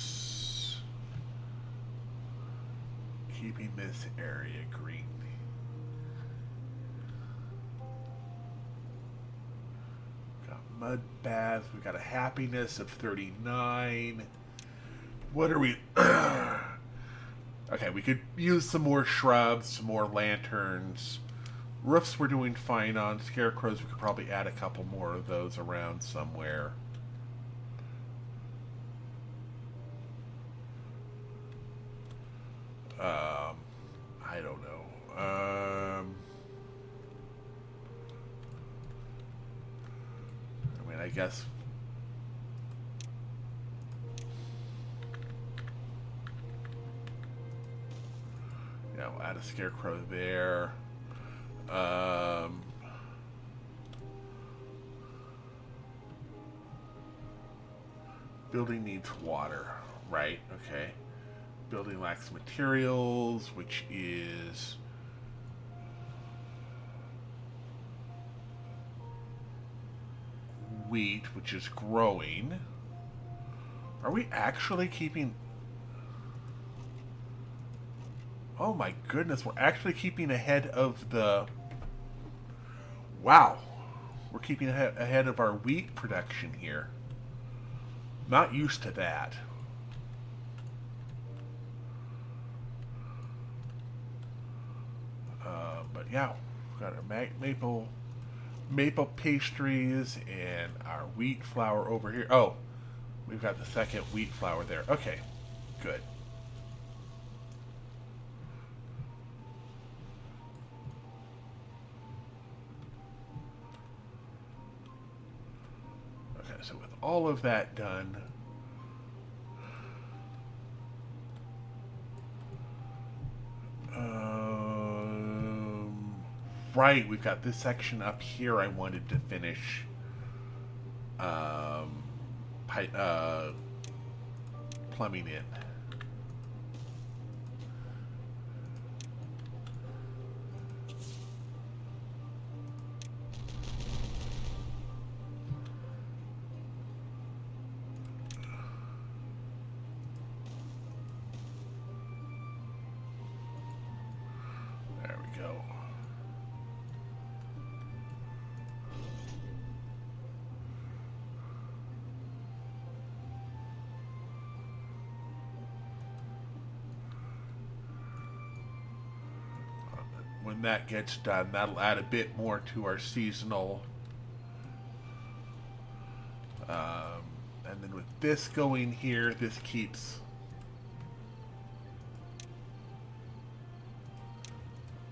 keeping this area green. Got mud baths. We got a happiness of 39. What are we? Okay, we could use some more shrubs, some more lanterns. Roofs we're doing fine on. Scarecrows, we could probably add a couple more of those around somewhere. I don't know. I mean, I guess. Yeah, we'll add a scarecrow there. Building needs water, right? Okay. Building lacks materials, which is wheat, which is growing. Are we actually keeping... Oh my goodness, we're actually keeping ahead of the... Wow. We're keeping ahead of our wheat production here. Not used to that. But yeah, we've got our maple pastries and our wheat flour over here. Oh, we've got the second wheat flour there. Okay, good. Okay, so with all of that done, right, we've got this section up here I wanted to finish plumbing in. There we go. When that gets done, that'll add a bit more to our seasonal. And then with this going here, this keeps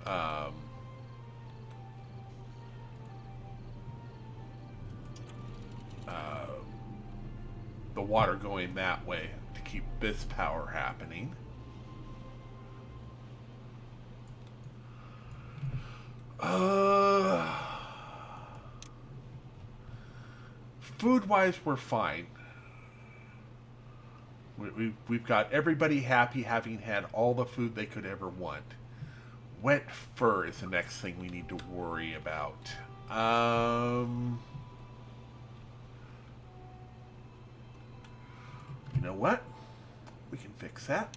um, uh, the water going that way to keep this power happening. Food-wise, we're fine. We've got everybody happy having had all the food they could ever want. Wet fur is the next thing we need to worry about. You know what? We can fix that.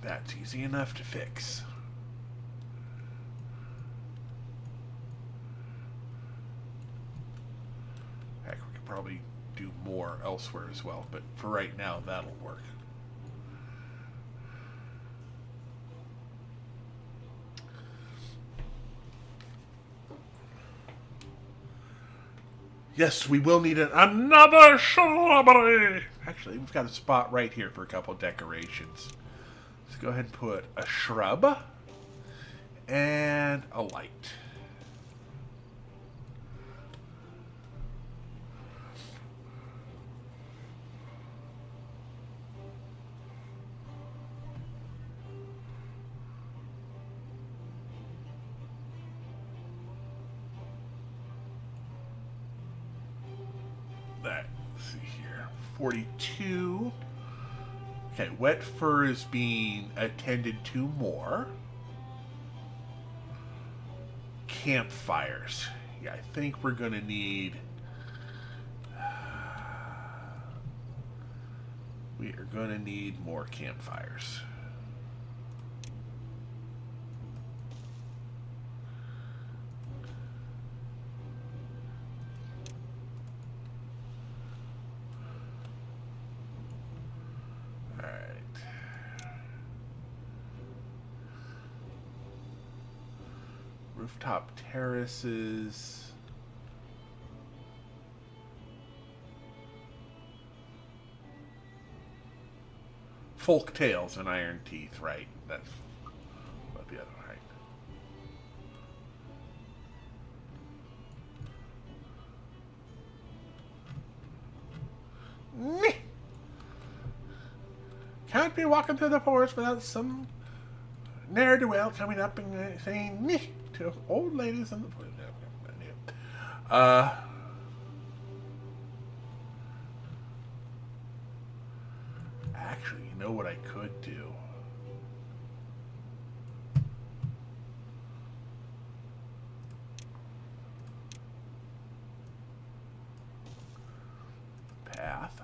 That's easy enough to fix. Heck, we could probably do more elsewhere as well, but for right now, that'll work. Yes, we will need another shrubbery. Actually, we've got a spot right here for a couple decorations. Let's go ahead and put a shrub and a light. Let's see here. 42. Okay, wet fur is being attended to more. Campfires. Yeah, I think we're going to need... We are going to need more campfires. Rooftop terraces. Folk tales and iron teeth, right? That's about the other right. Can't be walking through the forest without some ne'er-do-well coming up and saying "Meh" to old ladies in the forest. Actually, you know what I could do? Path.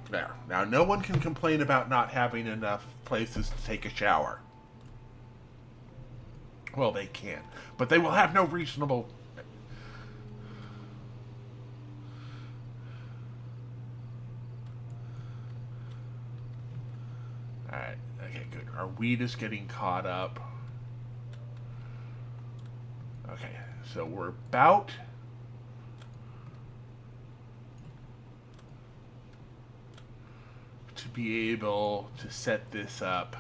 There. Now, no one can complain about not having enough places to take a shower. Well, they can. But they will have no reasonable... Alright. Okay, good. Our weed is getting caught up. Okay. So we're about... to be able to set this up.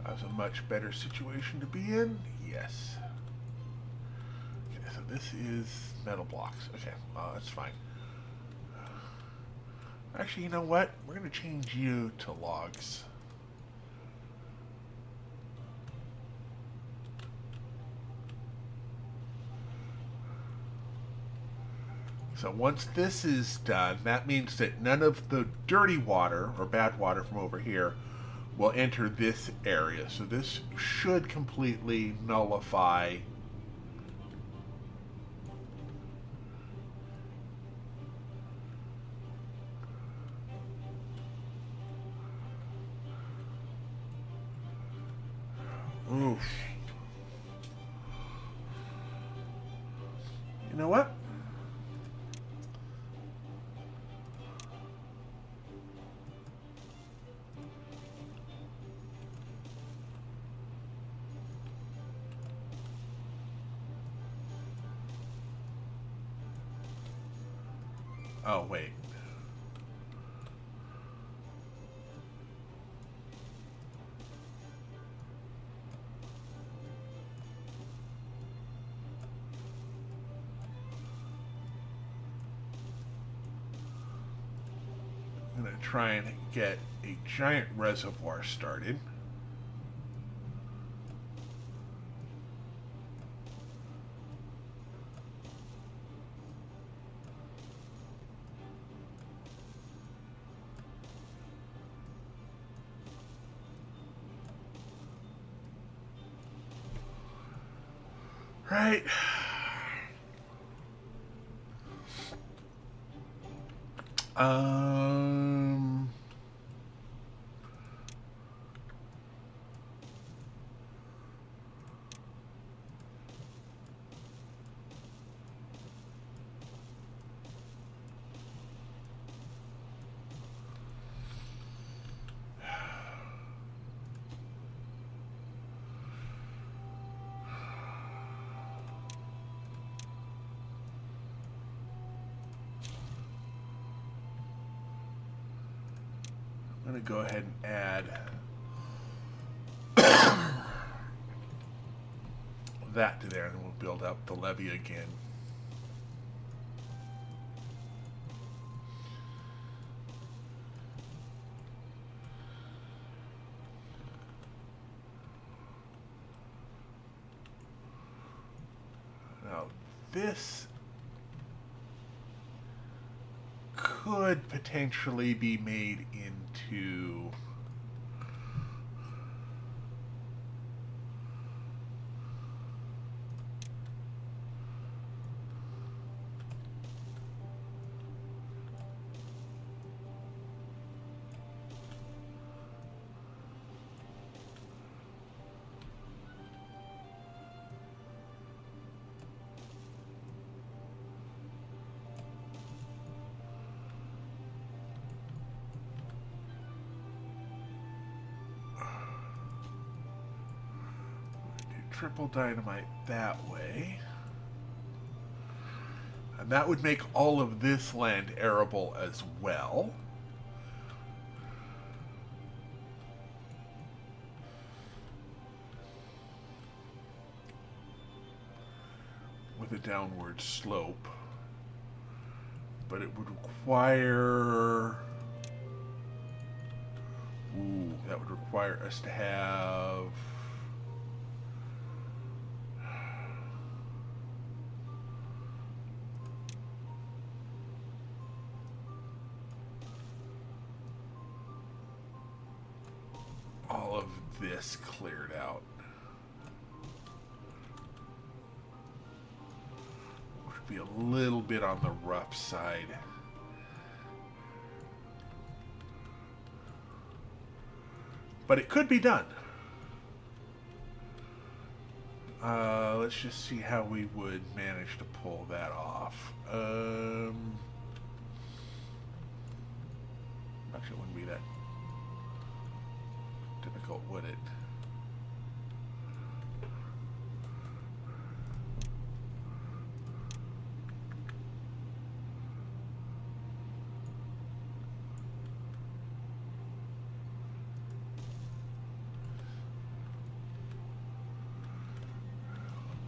That's a much better situation to be in. Yes. This is metal blocks. Okay, well, that's fine. Actually, you know what? We're going to change you to logs. So once this is done, that means that none of the dirty water or bad water from over here will enter this area. So this should completely nullify oof. You know what? Oh, wait. I'm going to try and get a giant reservoir started. Right. Um. I'm going to go ahead and add that to there, and we'll build up the levee again. Now, this could potentially be made into triple dynamite that way. And that would make all of this land arable as well. With a downward slope. But it would require... Ooh, that would require us to have... all of this cleared out. Would be a little bit on the rough side. But it could be done. Let's just see how we would manage to pull that off. Actually, it wouldn't be that difficult, would it?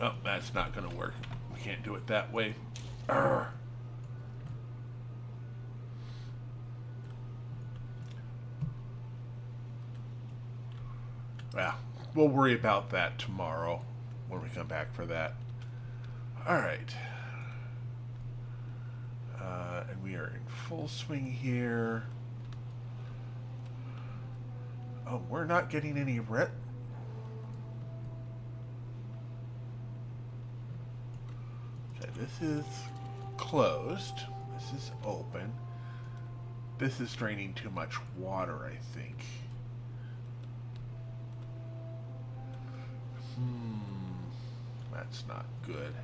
Oh, that's not going to work. We can't do it that way. Urgh. Well, we'll worry about that tomorrow when we come back for that. All right. And we are in full swing here. Oh, we're not getting any red. Okay, this is closed. This is open. This is draining too much water, I think. That's not good.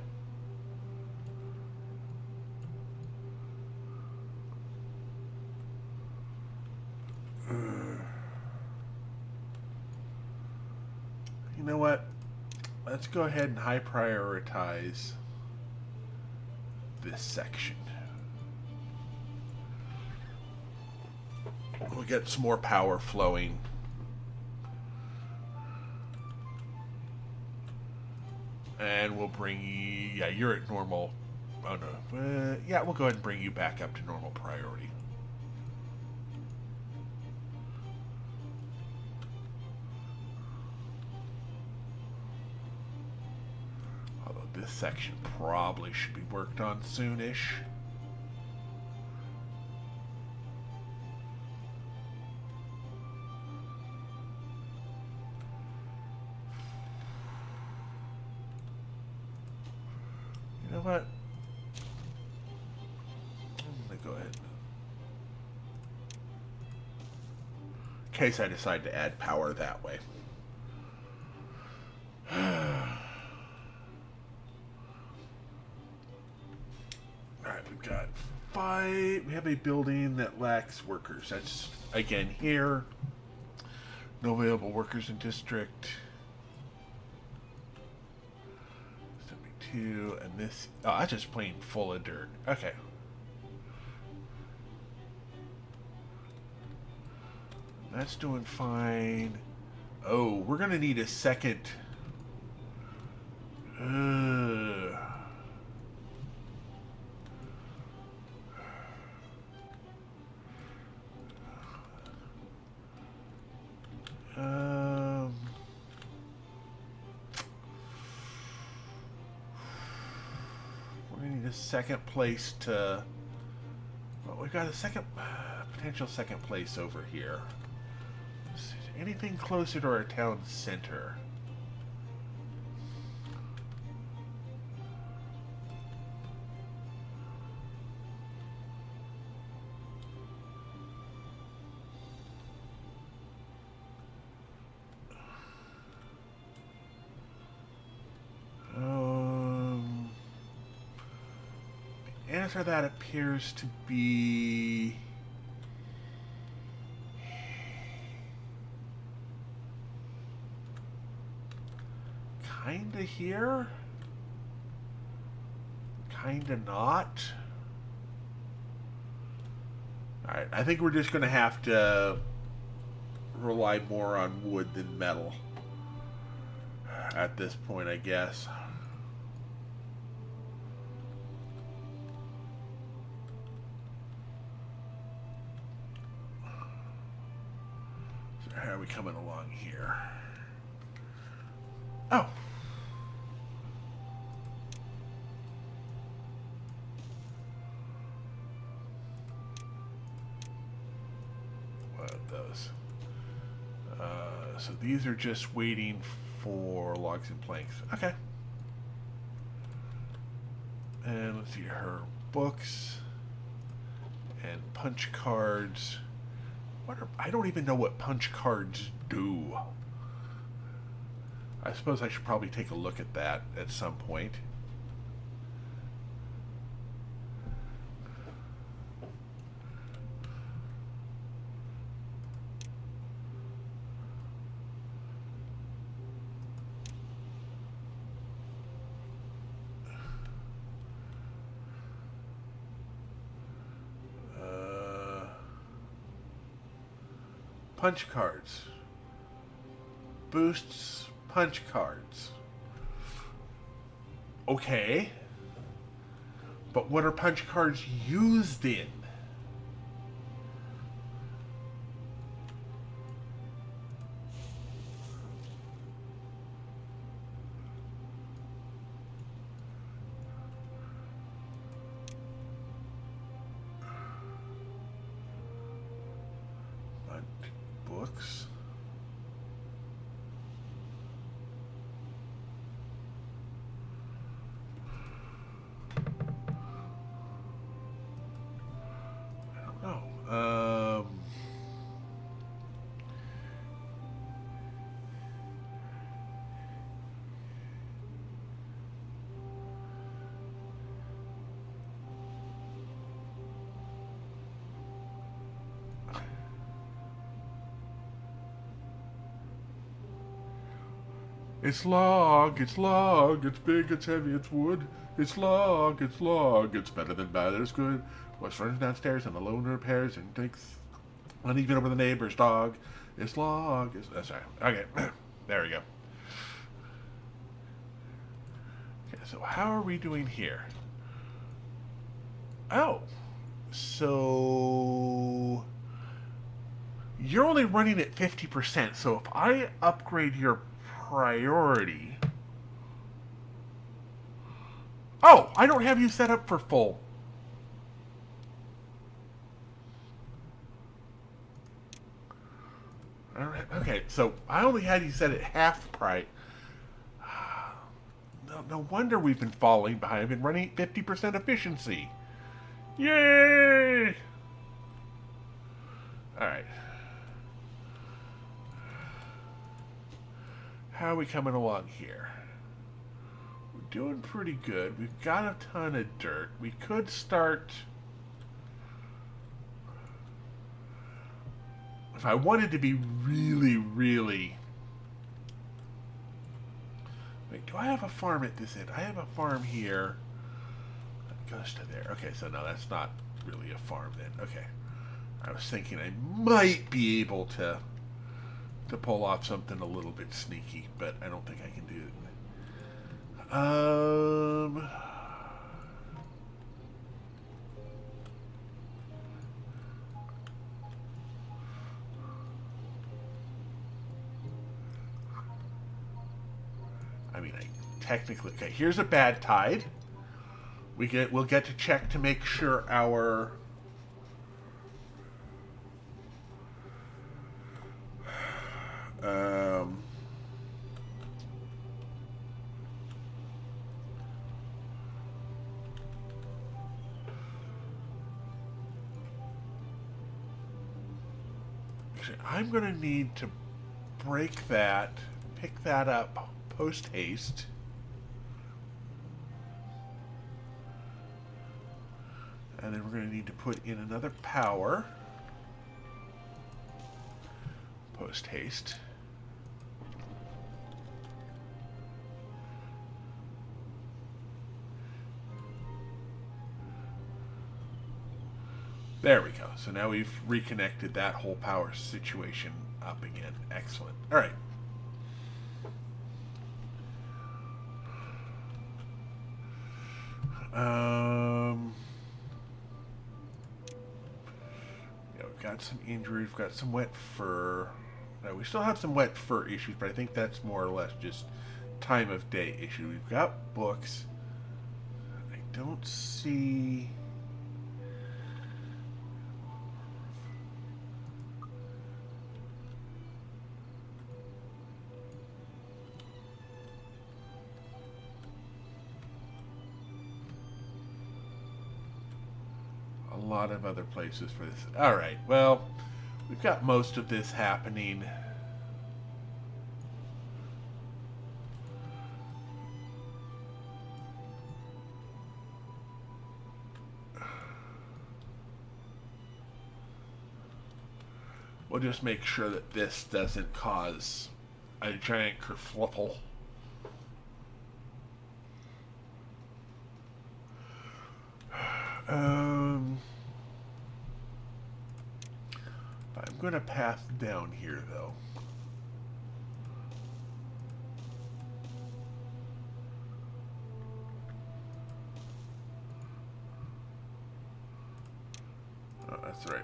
You know what? Let's go ahead and high prioritize this section. We'll get some more power flowing. And we'll bring you... Yeah, you're at normal... Oh, no. Yeah, we'll go ahead and bring you back up to normal priority. Although this section probably should be worked on soonish. You know what? I'm going to go ahead. In case I decide to add power that way. Alright, we've got 5. We have a building that lacks workers. That's, again, here. No available workers in district. 72, and this... Oh, that's just plain full of dirt. Okay. That's doing fine. Oh, we're going to need a second... We're going to need a second place to... Well, we've got a second... potential second place over here. Anything closer to our town center? The answer to that appears to be... Kinda here? Kinda not? Alright, I think we're just gonna have to rely more on wood than metal at this point, I guess. So how are we coming along here? Oh! Those. So these are just waiting for logs and planks. Okay. And let's see, her books and punch cards. What are, I don't even know what punch cards do. I suppose I should probably take a look at that at some point. Punch cards. Boosts punch cards. Okay. But what are punch cards used in? books. I don't know. It's log, it's log, it's big, it's heavy, it's wood. It's log, it's better than bad, it's good. What's runs downstairs and alone repairs and takes uneven over the neighbor's dog. It's log, sorry. Okay, there we go. Okay, so how are we doing here? Oh, so you're only running at 50%, so if I upgrade your priority... Oh, I don't have you set up for full. Okay, so I only had you set at half price. No wonder we've been falling behind. I've been running 50% efficiency. Yay! Alright. How are we coming along here? We're doing pretty good. We've got a ton of dirt. We could start... If I wanted to be really, really... Wait, do I have a farm at this end? I have a farm here. That goes to there. Okay, so no, that's not really a farm then. Okay. I was thinking I might be able to pull off something a little bit sneaky, but I don't think I can do it. I mean, I technically... Okay, here's a bad tide. We'll get to check to make sure our... I'm going to need to break that, pick that up post haste. And then we're going to need to put in another power post haste. There we go. So now we've reconnected that whole power situation up again. Excellent. All right. Yeah, we've got some injuries. We've got some wet fur. Now, we still have some wet fur issues, but I think that's more or less just time of day issue. We've got books. I don't see... a lot of other places for this. All right, well, we've got most of this happening. We'll just make sure that this doesn't cause a giant kerfluffle. I'm going to path down here, though. Oh, that's right.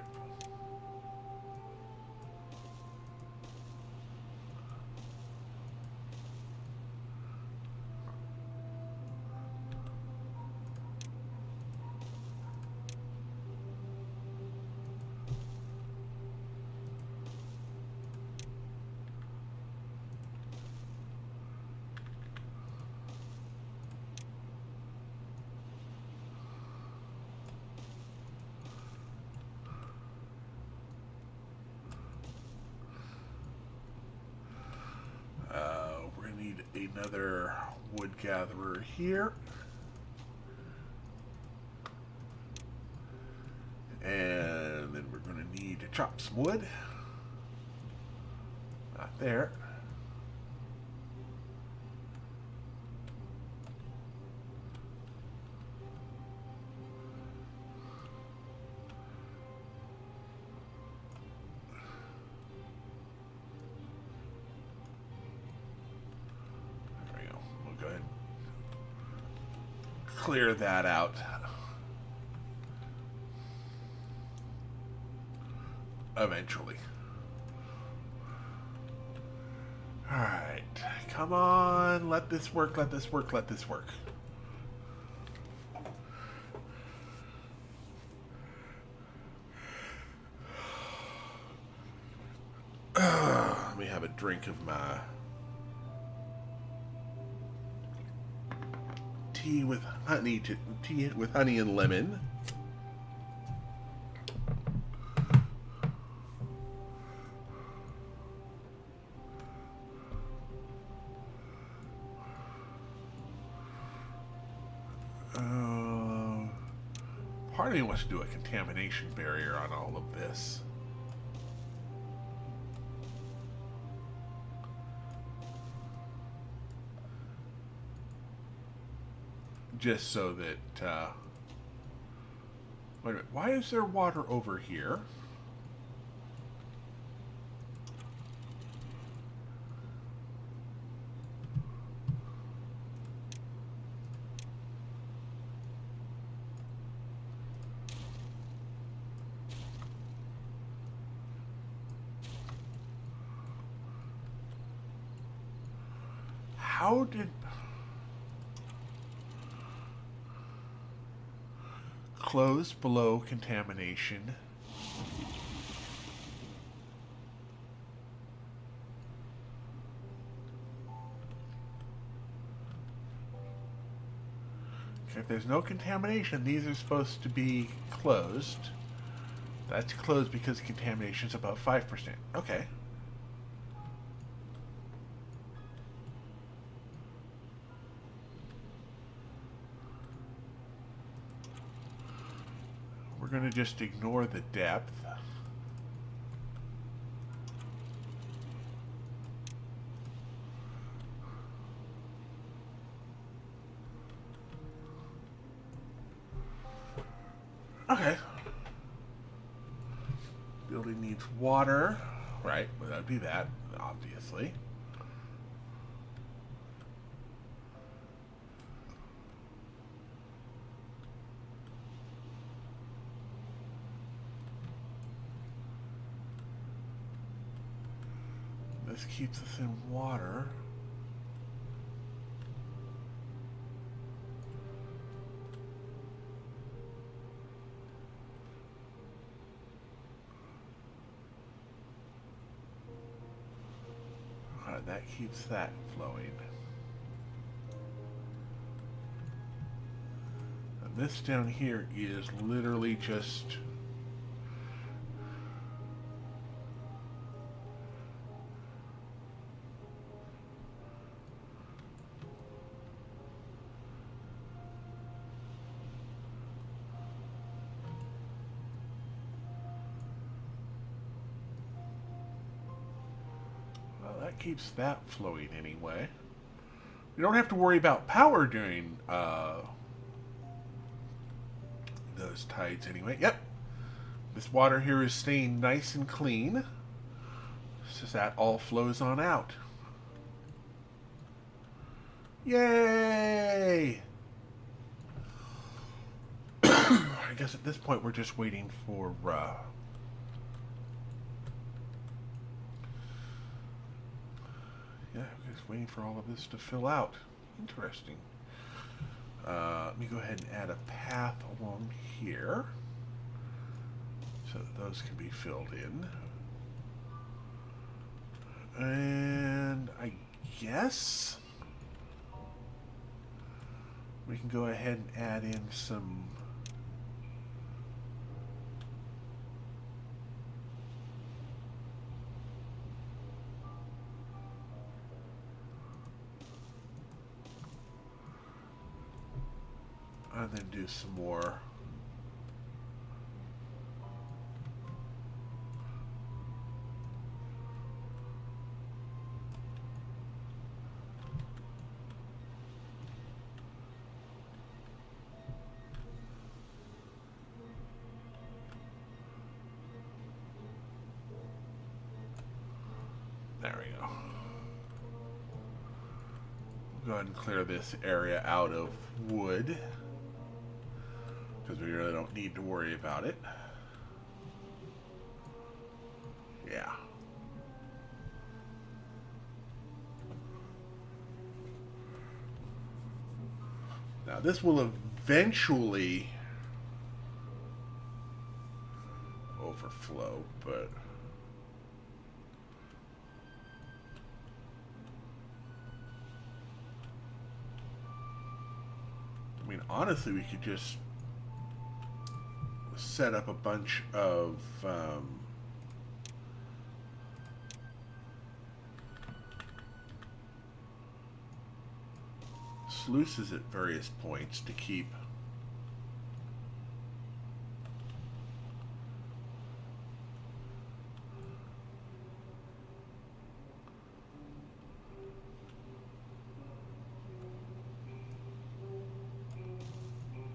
another wood gatherer here. And then we're going to need to chop some wood. Not there. There we go. We'll go ahead and clear that out. Eventually. Alright. Come on. Let this work, let this work, let this work. Let me have a drink of my tea with honey and lemon. Part of me wants to do a contamination barrier on all of this. Just so that, wait a minute, why is there water over here? How did... Closed below contamination. Okay, if there's no contamination, these are supposed to be closed. That's closed because contamination is above 5%. Okay. We're going to just ignore the depth. Okay. Building needs water. Right, well, that'd be that, obviously. This keeps us in water. That keeps that flowing. And this down here is literally just... That keeps that flowing anyway. We don't have to worry about power during those tides anyway. Yep. This water here is staying nice and clean. So that all flows on out. Yay! I guess at this point we're just waiting for... Yeah, we're just waiting for all of this to fill out. Interesting. Let me go ahead and add a path along here so that those can be filled in. And I guess we can go ahead and add in some And then do some more. There we go. Go ahead and clear this area out of wood, because we really don't need to worry about it. Yeah. Now this will eventually overflow, but I mean, honestly, we could just set up a bunch of sluices at various points to keep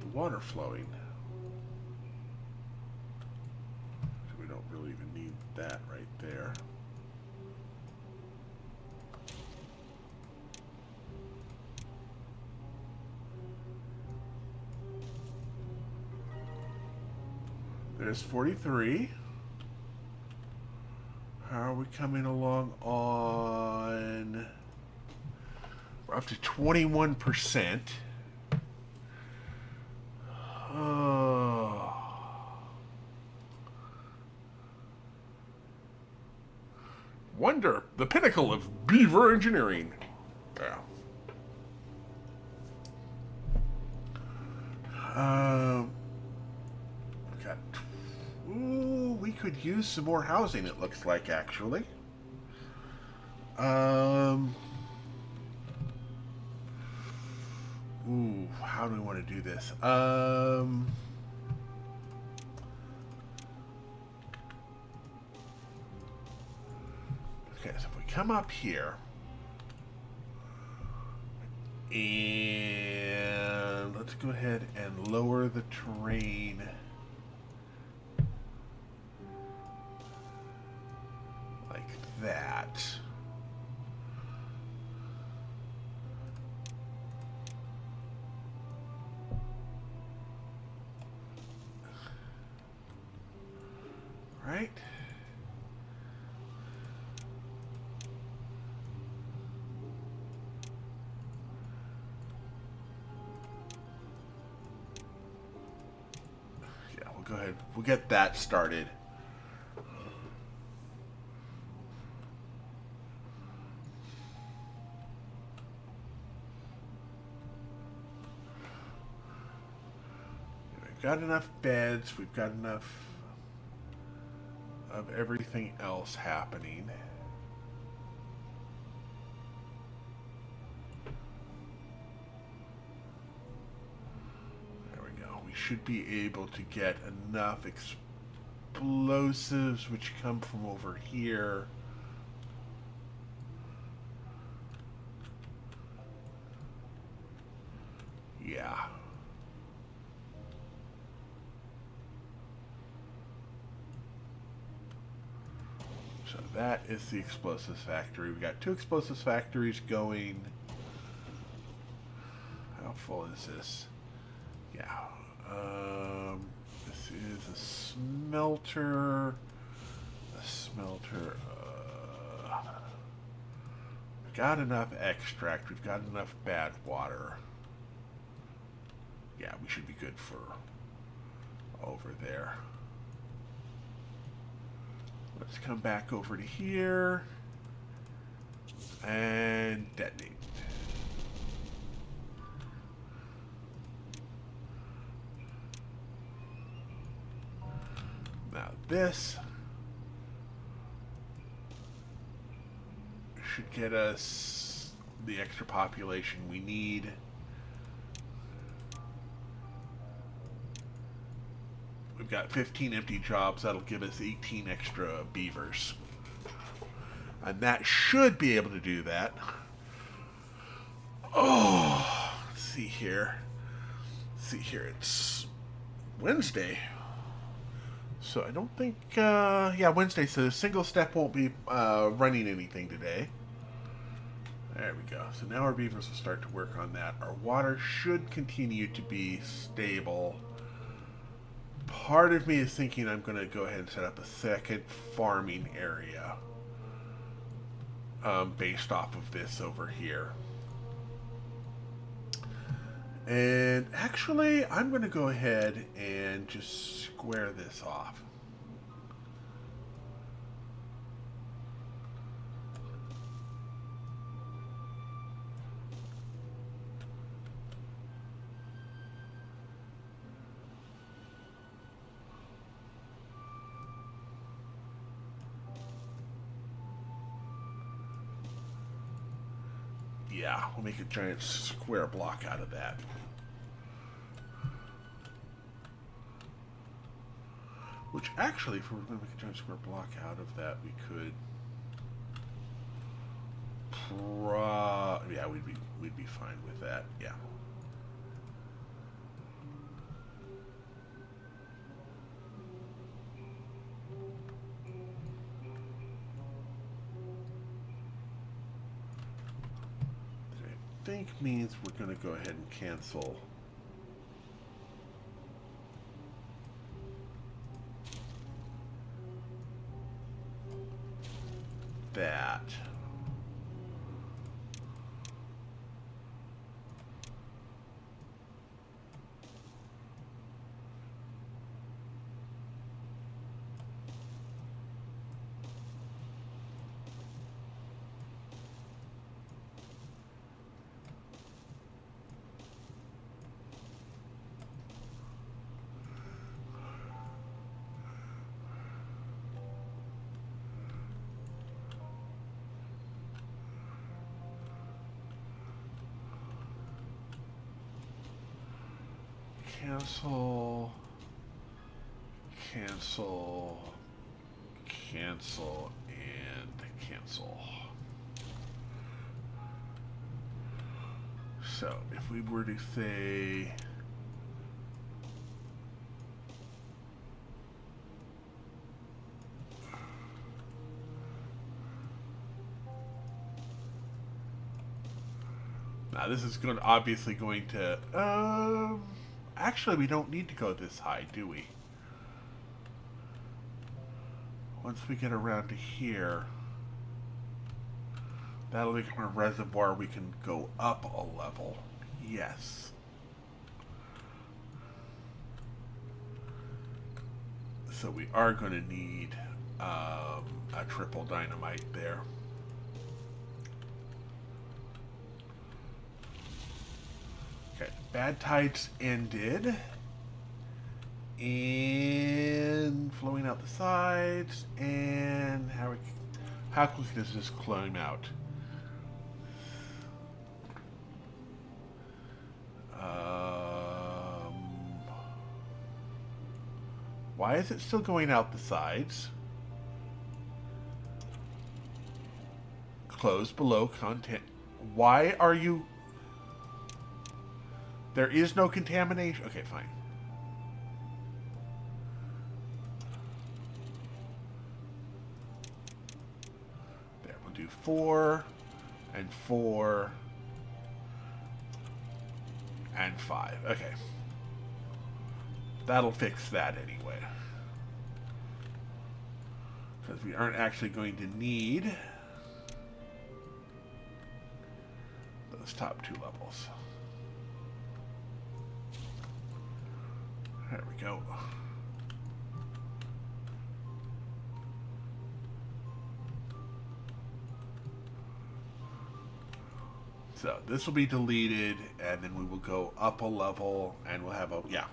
the water flowing. So we don't really even need that right there. There's 43. How are we coming along on? We're up to 21%. Oh. Wonder, the pinnacle of beaver engineering. Yeah. Got. Ooh, we could use some more housing. It looks like, actually. Ooh, how do we want to do this? Okay, so if we come up here and let's go ahead and lower the terrain like that. Right? Yeah, we'll go ahead. We'll get that started. We've got enough beds. We've got enough of everything else happening. There we go. We should be able to get enough explosives which come from over here. Yeah. So that is the explosives factory. We've got 2 explosives factories going. How full is this? Yeah. This is a smelter. A smelter. We've got enough extract. We've got enough bad water. Yeah, we should be good for over there. Let's come back over to here and detonate. Now this should get us the extra population we need. We've got 15 empty jobs. That'll give us 18 extra beavers. And that should be able to do that. Oh, let's see here. It's Wednesday. So I don't think, yeah, Wednesday. So single step won't be running anything today. There we go. So now our beavers will start to work on that. Our water should continue to be stable. Part of me is thinking I'm going to go ahead and set up a second farming area based off of this over here. And actually, I'm going to go ahead and just square this off. Yeah, we'll make a giant square block out of that. Which actually, if we were going to make a giant square block out of that, we could... yeah, we'd be fine with that, yeah. I think means we're going to go ahead and cancel that. Cancel, and cancel. So, if we were to say... Now, this is obviously going to... Actually, we don't need to go this high, do we? Once we get around to here, that'll become a reservoir we can go up a level. Yes. So we are going to need a triple dynamite there. Okay, bad tides ended. And flowing out the sides. And how quickly does this climb out? Why is it still going out the sides? Close below content. Why are you... There is no contamination. Okay, fine. There, we'll do 4 and 4 and 5. Okay. That'll fix that anyway. Because we aren't actually going to need those top 2 levels. There we go. So this will be deleted, and then we will go up a level, and we'll have a, yeah.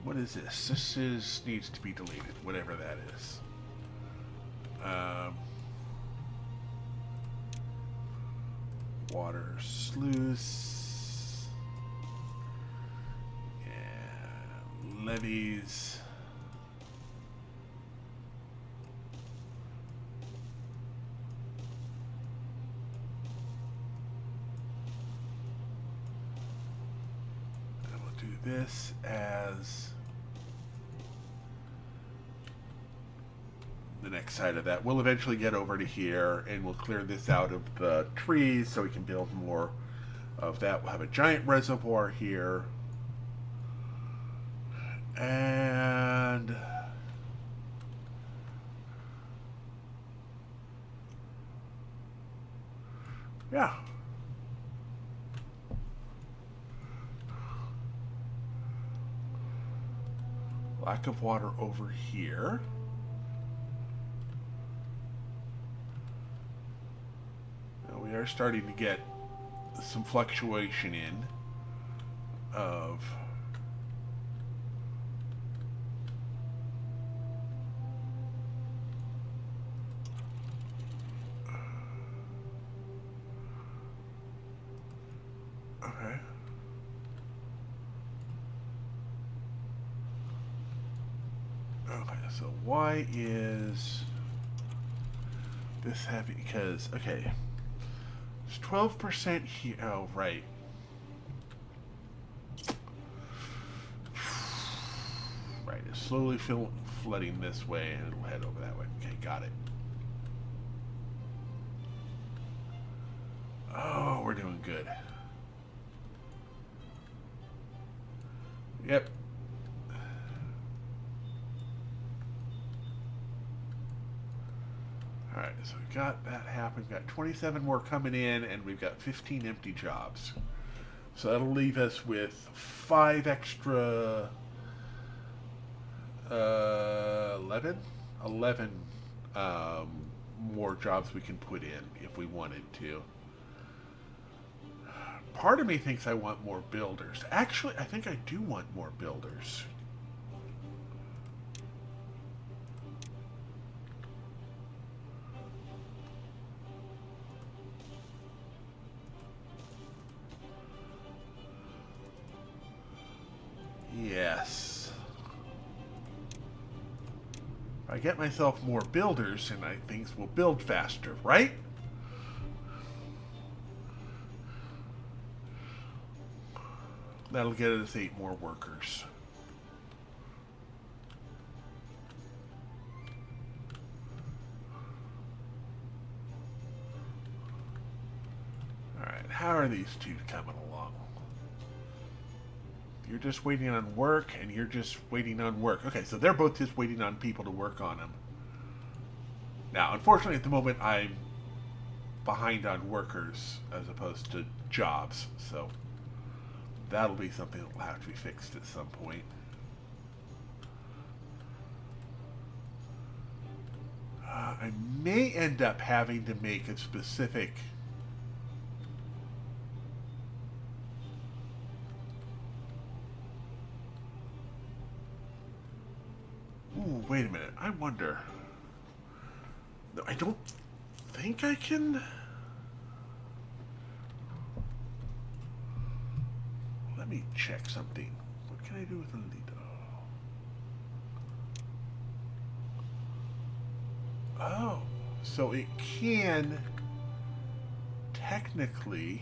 What is this? This needs to be deleted, whatever that is. Um, water sluice. And levees. And we'll do this as the next side of that. We'll eventually get over to here and we'll clear this out of the trees so we can build more of that. We'll have a giant reservoir here. And yeah. Lack of water over here. We are starting to get some fluctuation in of okay. Okay, so why is this heavy? Because okay. It's 12% here. Oh, right. Right, it's slowly flooding this way and it'll head over that way. Okay, got it. Oh, we're doing good. Yep. Alright, so we got that happened. We've got 27 more coming in, and we've got 15 empty jobs. So that'll leave us with 5 extra... 11 more jobs we can put in if we wanted to. Part of me thinks I want more builders. Actually, I think I do want more builders. Yes. If I get myself more builders, and things will build faster, right? That'll get us 8 more workers. Alright, how are these two coming along? You're just waiting on work, and you're just waiting on work. Okay, so they're both just waiting on people to work on them. Now, unfortunately, at the moment, I'm behind on workers as opposed to jobs, so that'll be something that will have to be fixed at some point. I may end up having to make a specific... Ooh, wait a minute. I wonder... No, I don't think I can... Let me check something. What can I do with a lead? Oh, so it can technically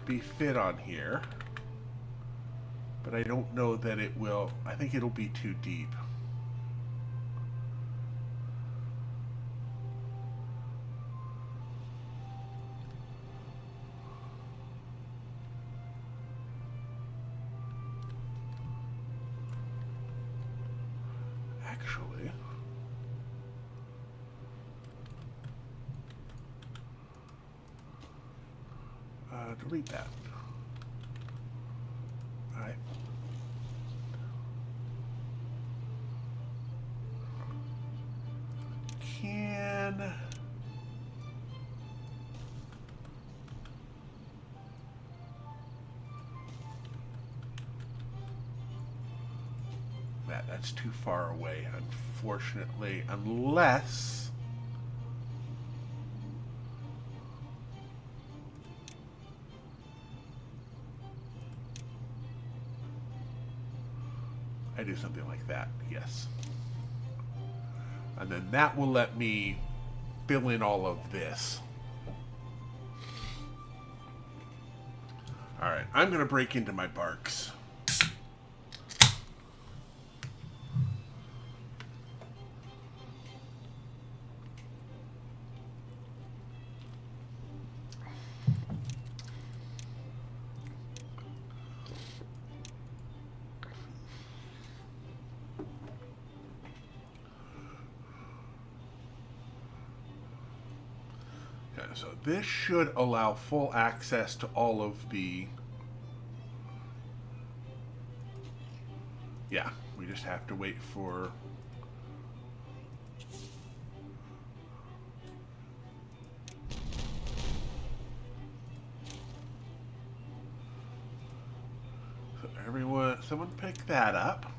be fit on here, but I don't know that it will. I think it'll be too deep. Actually, delete that. I can that that's too far away, unfortunately, unless... I do something like that, yes. And then that will let me fill in all of this. Alright, I'm going to break into my barks. Okay, so this should allow full access to all of the... Yeah, we just have to wait for... So someone pick that up.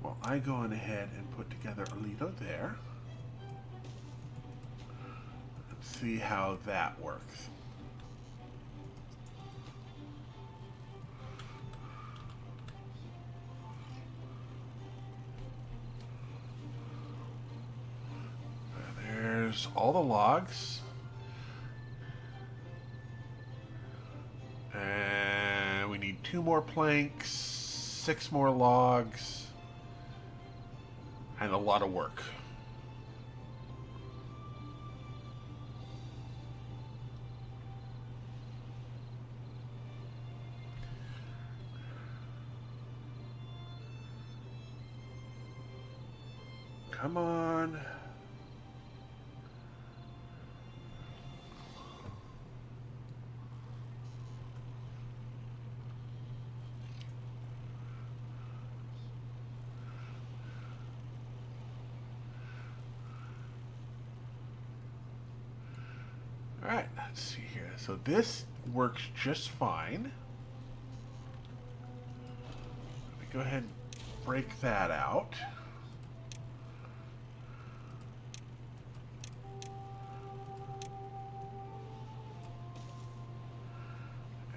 Well, I go on ahead and put together a Lido there. Let's see how that works. There's all the logs. And we need 2 more planks, 6 more logs, and a lot of work. Come on. All right, let's see here. So this works just fine. Let me go ahead and break that out.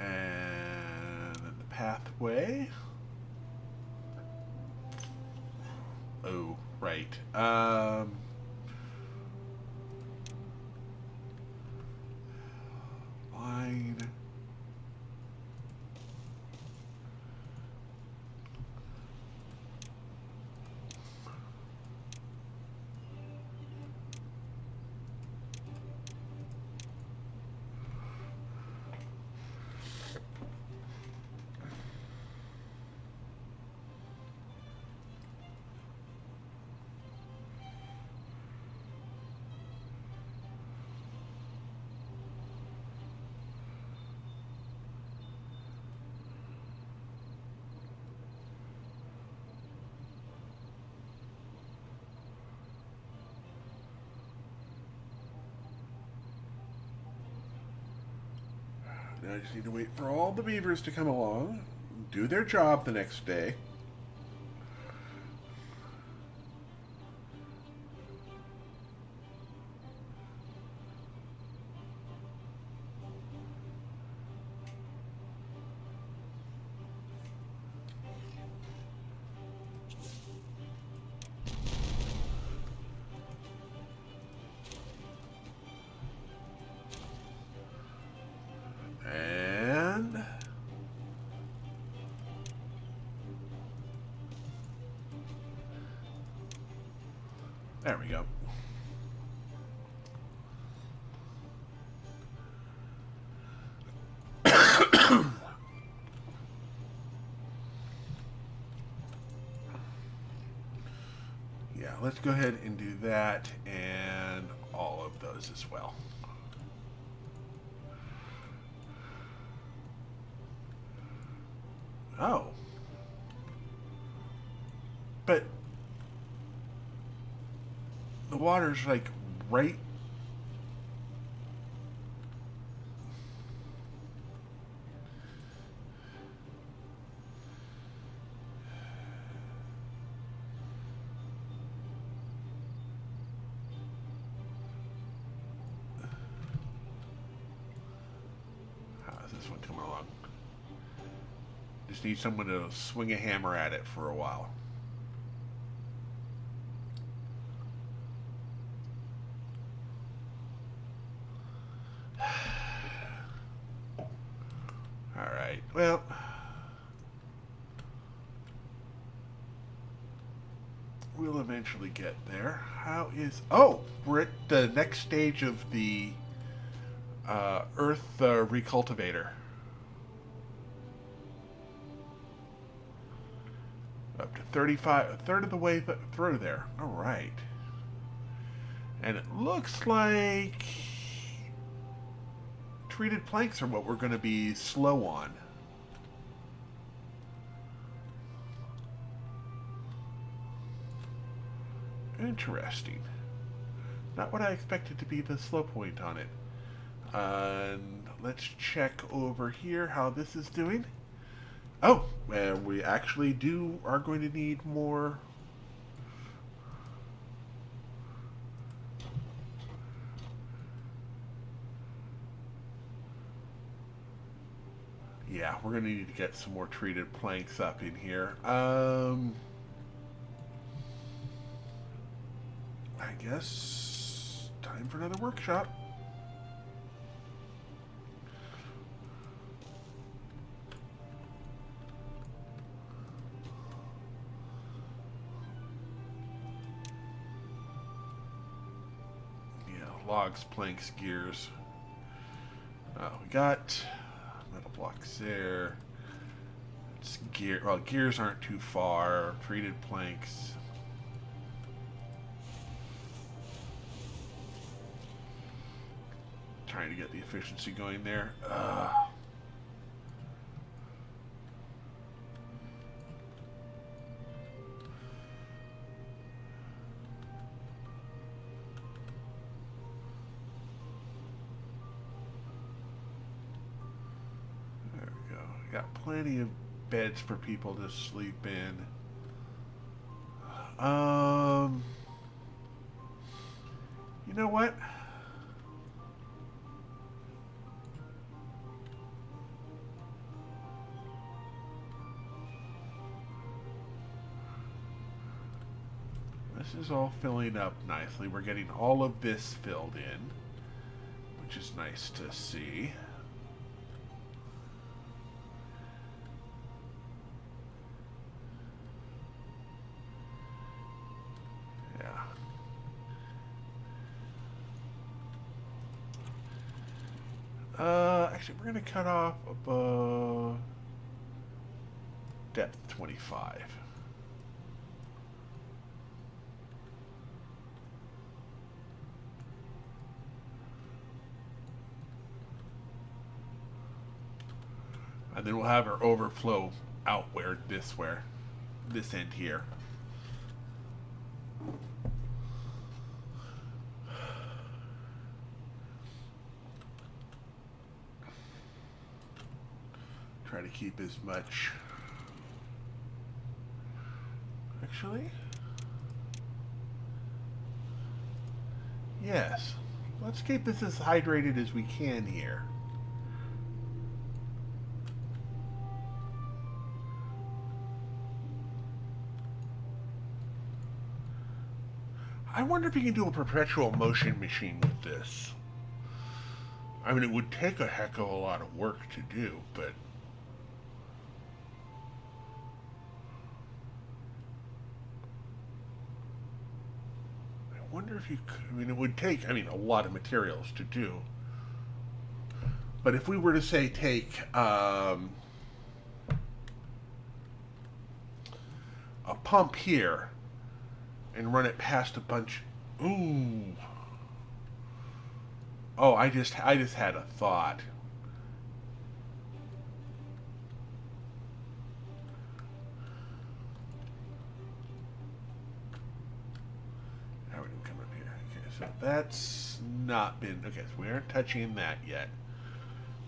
And then the pathway. Oh, right. Line. Now I just need to wait for all the beavers to come along, do their job the next day. And there we go. Yeah, let's go ahead and do that and all of those as well. Oh. But the water's like right. coming along. Just need someone to swing a hammer at it for a while. Alright, well... we'll eventually get there. How is... oh! We're at the next stage of the Earth recultivator. Up to 35, a third of the way through there. Alright. And it looks like treated planks are what we're going to be slow on. Interesting. Not what I expected to be the slow point on it. And let's check over here how this is doing. Oh, and we actually are going to need more. Yeah, we're going to need to get some more treated planks up in here. I guess time for another workshop. Yeah, logs, planks, gears. We got metal blocks there. It's gear. Well, gears aren't too far. Treated planks. Trying to get the efficiency going there. There we go. Got plenty of beds for people to sleep in. You know what? This is all filling up nicely. We're getting all of this filled in, which is nice to see. Yeah. Actually, we're going to cut off above depth 25. And then we'll have our overflow outward this end here. Try to keep as much. Actually, yes. Let's keep this as hydrated as we can here. I wonder if you can do a perpetual motion machine with this. I mean, it would take a heck of a lot of work to do, but... I wonder if you could... I mean, it would take, a lot of materials to do. But if we were to, say, take... a pump here... and run it past a bunch. Ooh. Oh, I just had a thought. How are we gonna come up here? Okay, so that's not been okay. So we aren't touching that yet.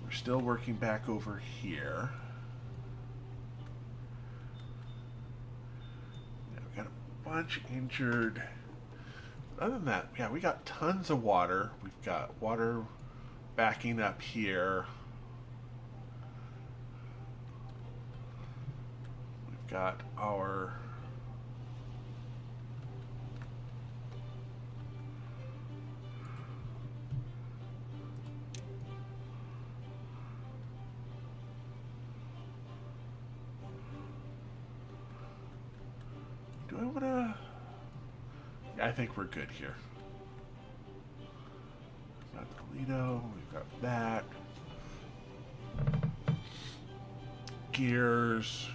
We're still working back over here. Bunch injured. Other than that, yeah, we got tons of water. We've got water backing up here. got our... Do I want to... Yeah, I think we're good here. We've got the Lido, we've got that. Gears.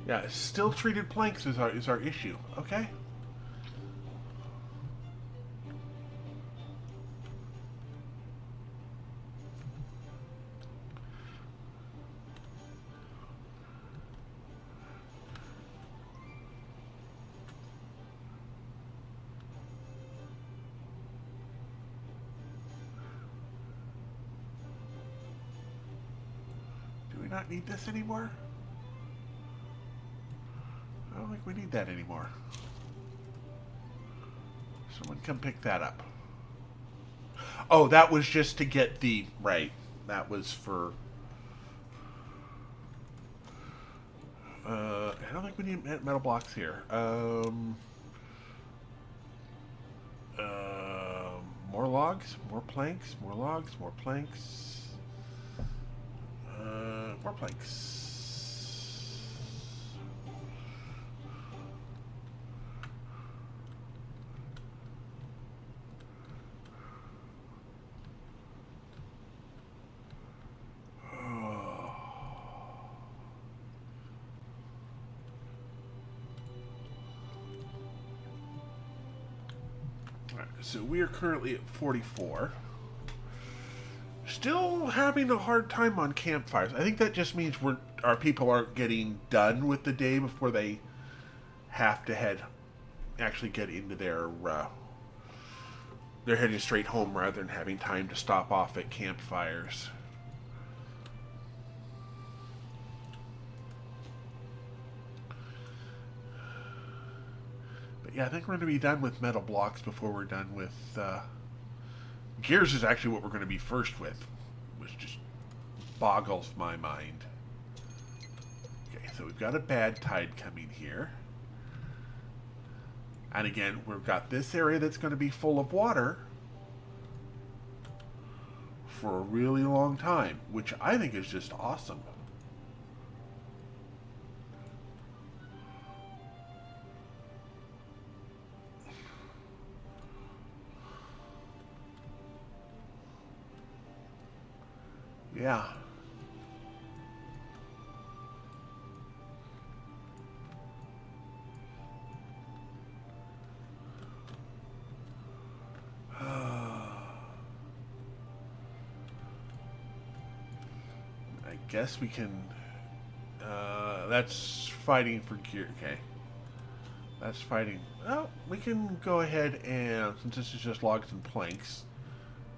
Yeah, still treated planks is our issue. Okay. Do we not need this anymore? I don't think we need that anymore. Someone come pick that up. Oh, that was just to get the... Right. That was for... I don't think we need metal blocks here. More logs, more planks, more logs, more planks. More planks. So we are currently at 44. Still having a hard time on campfires. I think that just means our people aren't getting done with the day before they have to actually get into their they're heading straight home rather than having time to stop off at campfires. Yeah, I think we're going to be done with metal blocks before we're done with... Gears is actually what we're going to be first with, which just boggles my mind. Okay, so we've got a bad tide coming here. And again, we've got this area that's going to be full of water for a really long time, which I think is just awesome. Yeah. I guess we can... that's fighting for gear. Okay. That's fighting... Oh, we can go ahead and... Since this is just logs and planks,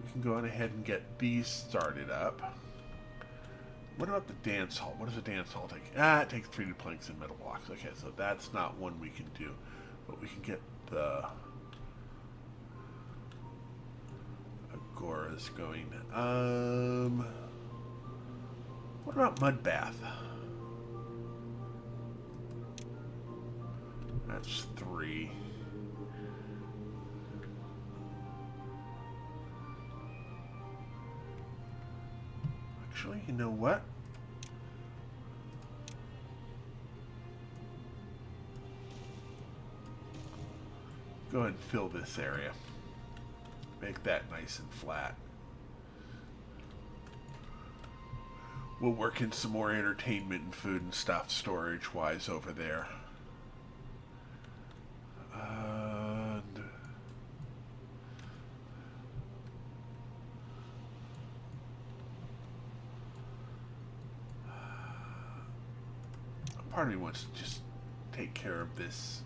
we can go on ahead and get these started up. What about the dance hall? What does a dance hall take? It takes 3D planks and metal blocks. Okay, so that's not one we can do. But we can get the agoras going. What about mud bath? That's 3. Actually, you know what? Go ahead and fill this area. Make that nice and flat. We'll work in some more entertainment and food and stuff storage-wise over there. And... part of me wants to just take care of this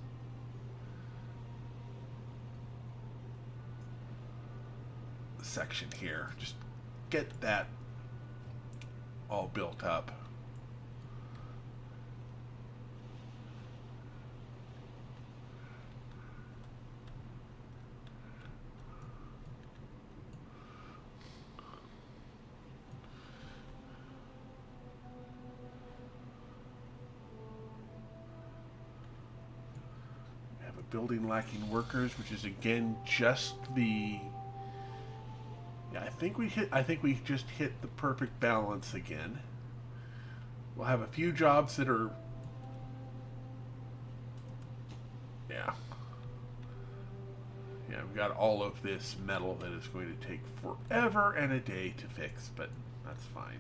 section here. Just get that all built up. building lacking workers, which is again just the. Yeah, I think we just hit the perfect balance again. We'll have a few jobs that are. Yeah. Yeah, we've got all of this metal that is going to take forever and a day to fix, but that's fine.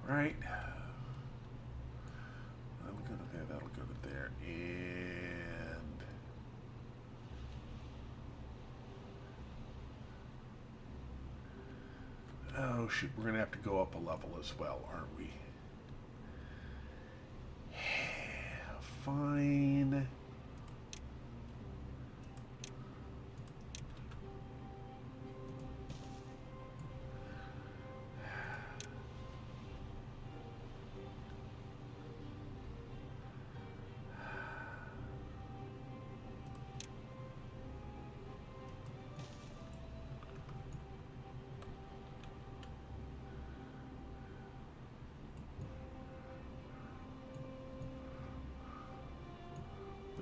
Right. That'll go to there, that'll go to there, and oh shoot, we're gonna have to go up a level as well, aren't we? Fine.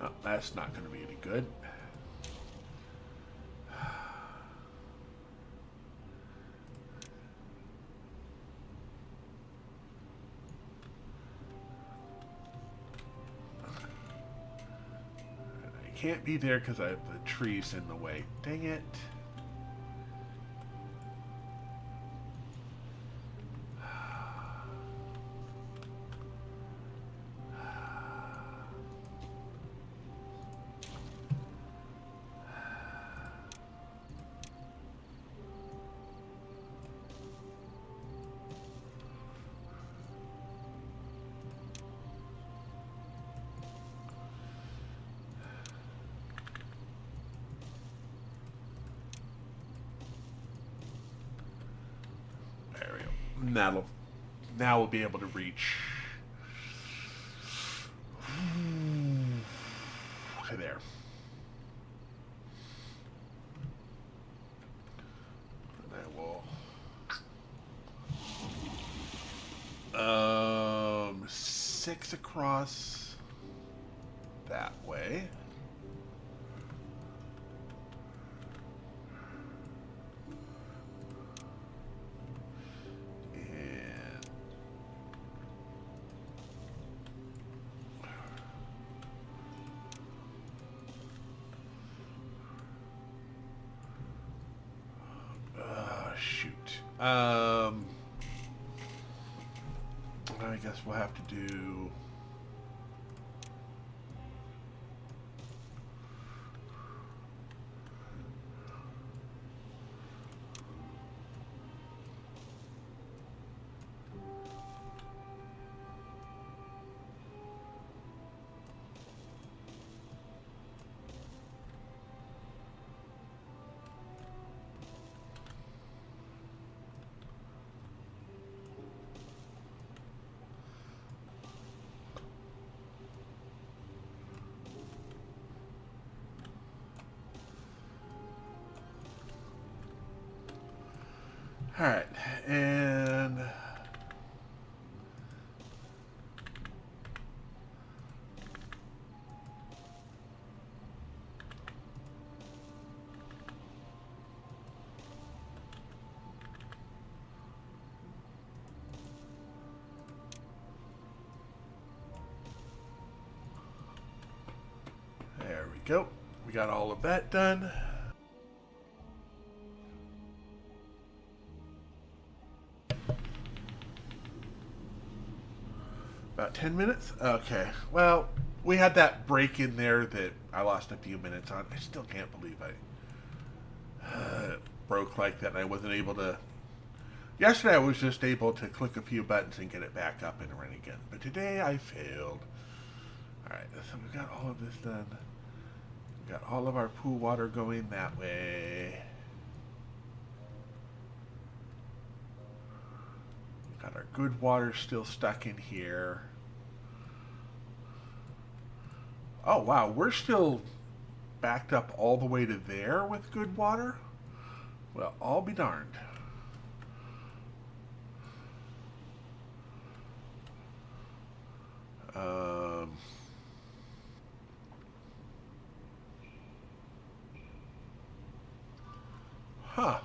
Oh, that's not going to be any good. I can't be there because I have the trees in the way. Dang it. There we go. Now we'll be able to reach to there. And I will 6 across that way. I guess we'll have to do. All right, and there we go. We got all of that done. About 10 minutes? Okay. Well, we had that break in there that I lost a few minutes on. I still can't believe I broke like that and I wasn't able to. Yesterday I was just able to click a few buttons and get it back up and running again. But today I failed. Alright, so we've got all of this done. We've got all of our pool water going that way. Got our good water still stuck in here. Oh, wow. We're still backed up all the way to there with good water? Well, I'll be darned. Um, huh.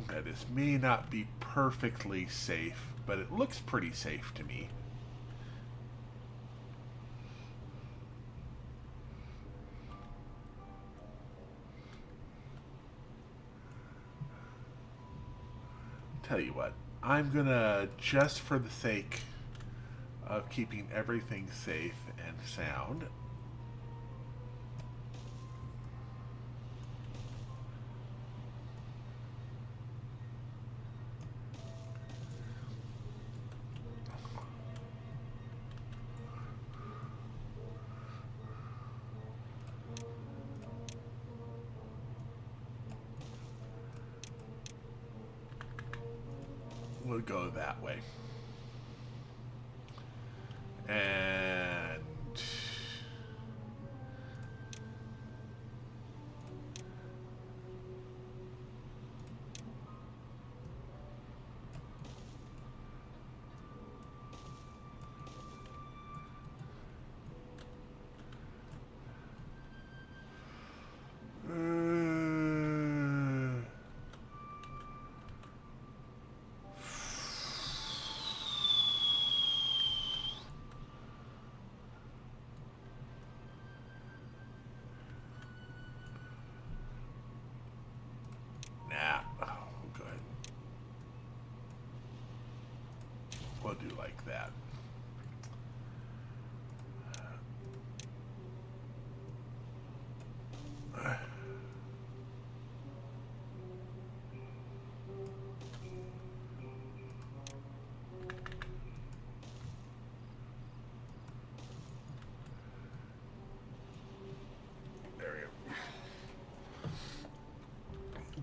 Okay, this may not be perfectly safe, but it looks pretty safe to me. Tell you what, I'm gonna, just for the sake of keeping everything safe and sound, we'll go that way. And nah, oh, go ahead. We'll do like that. There we go.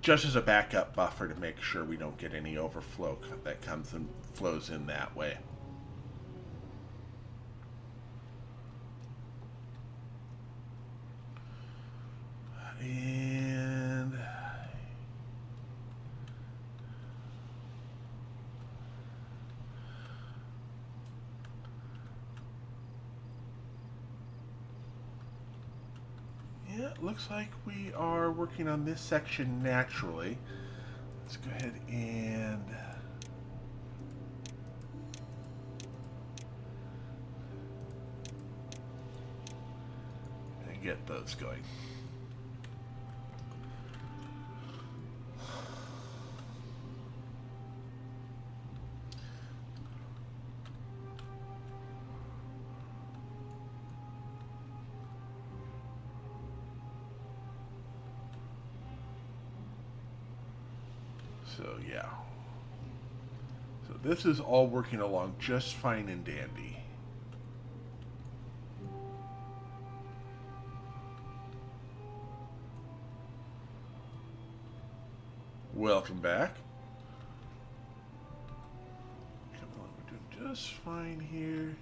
Just as a backup buffer to make sure we don't get any overflow that comes and flows in that way. And yeah, it looks like we are working on this section naturally. Let's go ahead and get those going. So yeah. So this is all working along just fine and dandy. Welcome back. Come on, we're doing just fine here.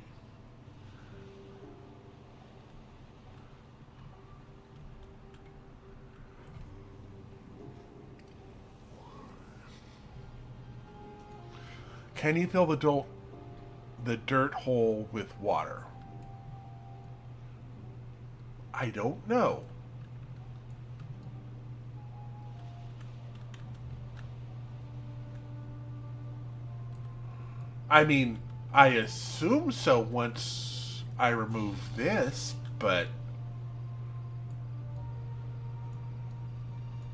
Can you fill the dirt hole with water? I don't know. I mean, I assume so once I remove this, but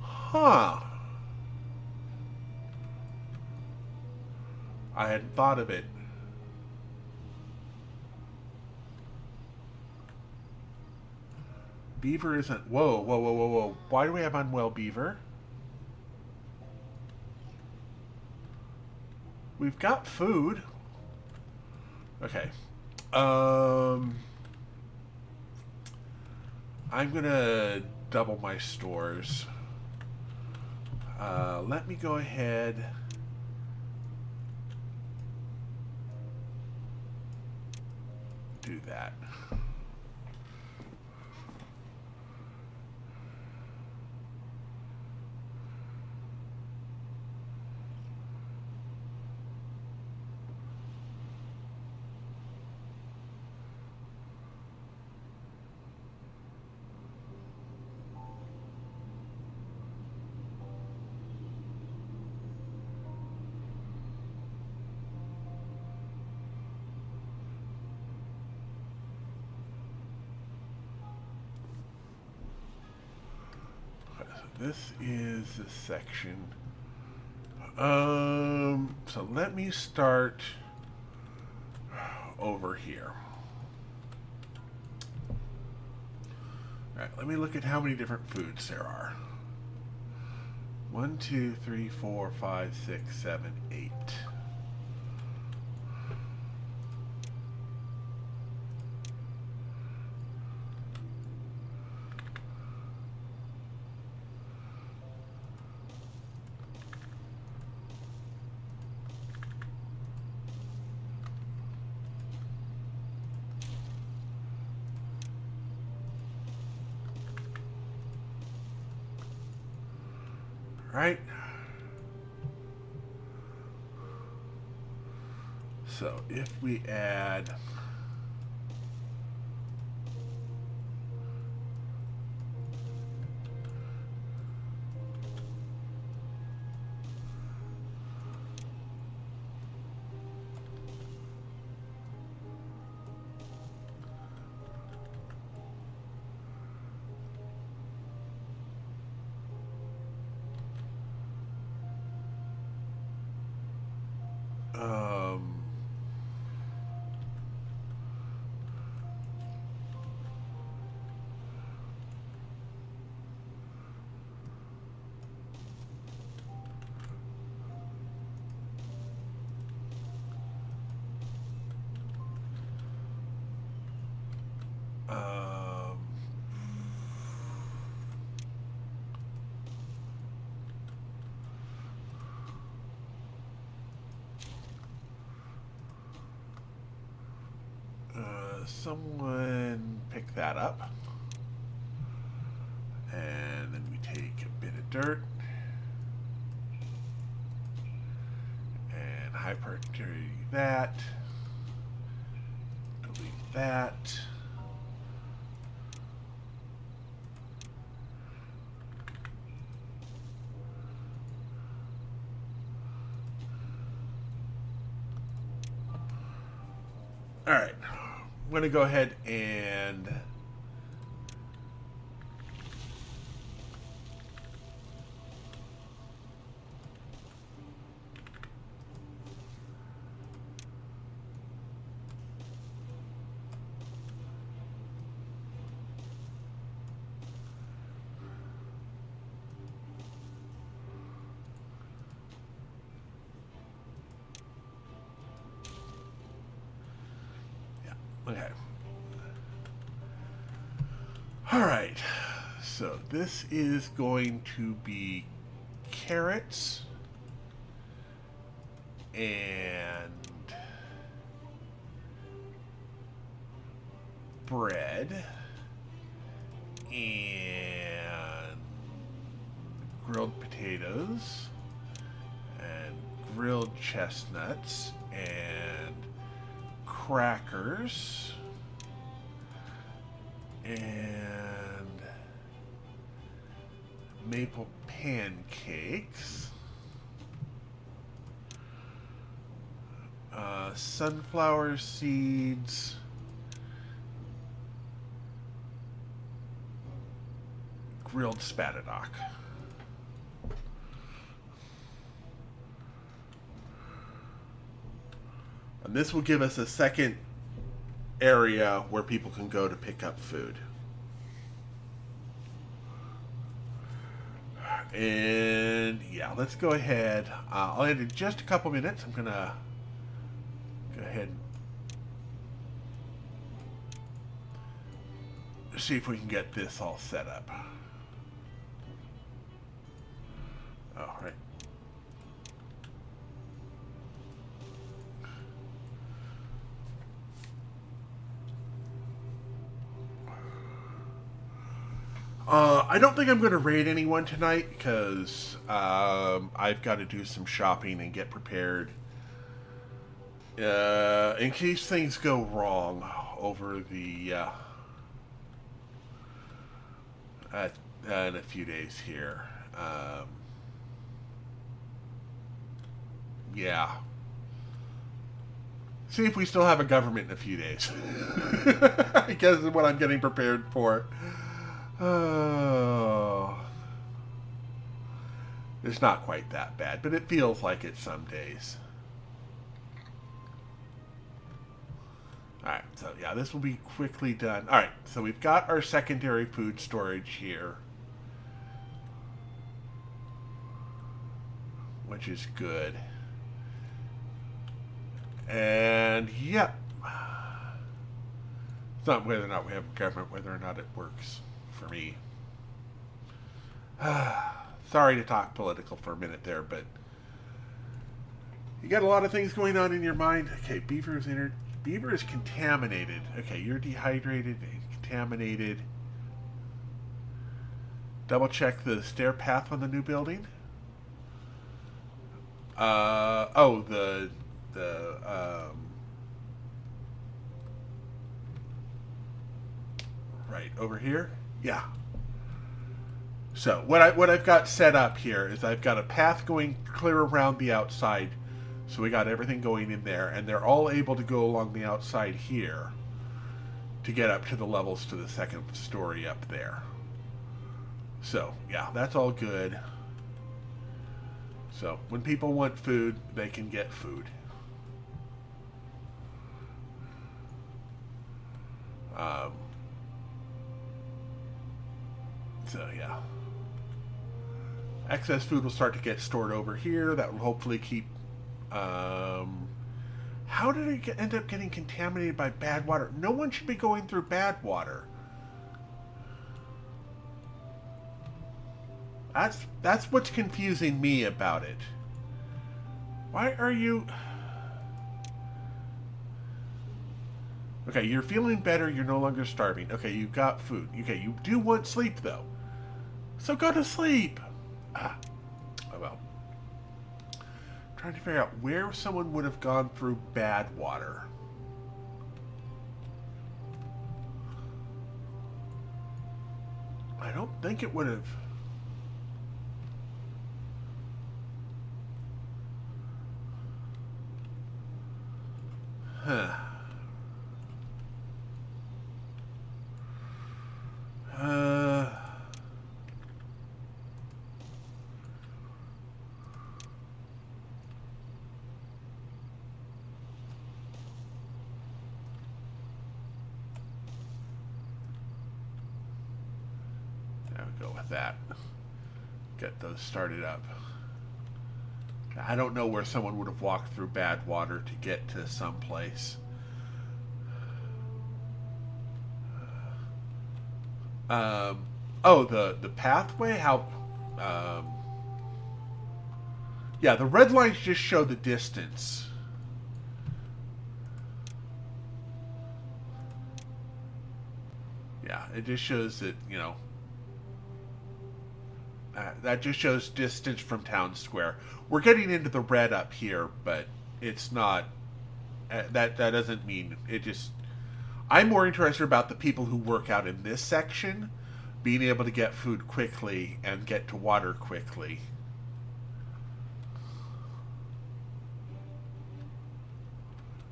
huh. I hadn't thought of it. Beaver isn't. Whoa, whoa, whoa, whoa, whoa. Why do we have unwell beaver? We've got food. Okay. I'm gonna double my stores. Let me go ahead do that. This is the section. So let me start over here. All right, let me look at how many different foods there are. 1, 2, 3, 4, 5, 6, 7, 8. Right? So if we add um, um, someone pick that up, and then we take a bit of dirt and hyperactivity that, delete that. All right, I'm going to go ahead and okay. All right. So this is going to be carrots and bread and grilled potatoes and grilled chestnuts and crackers and maple pancakes, sunflower seeds, grilled spadadoc. And this will give us a second area where people can go to pick up food. And yeah, let's go ahead. I'll end in just a couple minutes. I'm going to go ahead and see if we can get this all set up. All right. I don't think I'm going to raid anyone tonight because I've got to do some shopping and get prepared in case things go wrong over the in a few days here. Yeah. See if we still have a government in a few days. I guess is what I'm getting prepared for. Oh. It's not quite that bad, but it feels like it some days. Alright, so yeah, this will be quickly done. Alright, so we've got our secondary food storage here, which is good. And, yep. It's not whether or not we have a government, whether or not it works for me. Sorry to talk political for a minute there, but you got a lot of things going on in your mind. Okay, beaver is contaminated. Okay, you're dehydrated and contaminated. Double check the stair path on the new building. Right over here. Yeah. So what I've got set up here is I've got a path going clear around the outside. So we got everything going in there, and they're all able to go along the outside here to get up to the levels to the second story up there. So, yeah, that's all good. So, when people want food, they can get food. So, yeah. Excess food will start to get stored over here. That will hopefully keep... how did it end up getting contaminated by bad water? No one should be going through bad water. That's what's confusing me about it. Why are you... Okay, you're feeling better. You're no longer starving. Okay, you've got food. Okay, you do want sleep, though. So go to sleep. Oh, well. I'm trying to figure out where someone would have gone through bad water. I don't think it would have... Huh. There we go with that. Get those started up. I don't know where someone would have walked through bad water to get to some place. The pathway? How... yeah, the red lines just show the distance. Yeah, it just shows that, you know... that just shows distance from town square. We're getting into the red up here, but it's not... that doesn't mean... It just... I'm more interested about the people who work out in this section being able to get food quickly and get to water quickly.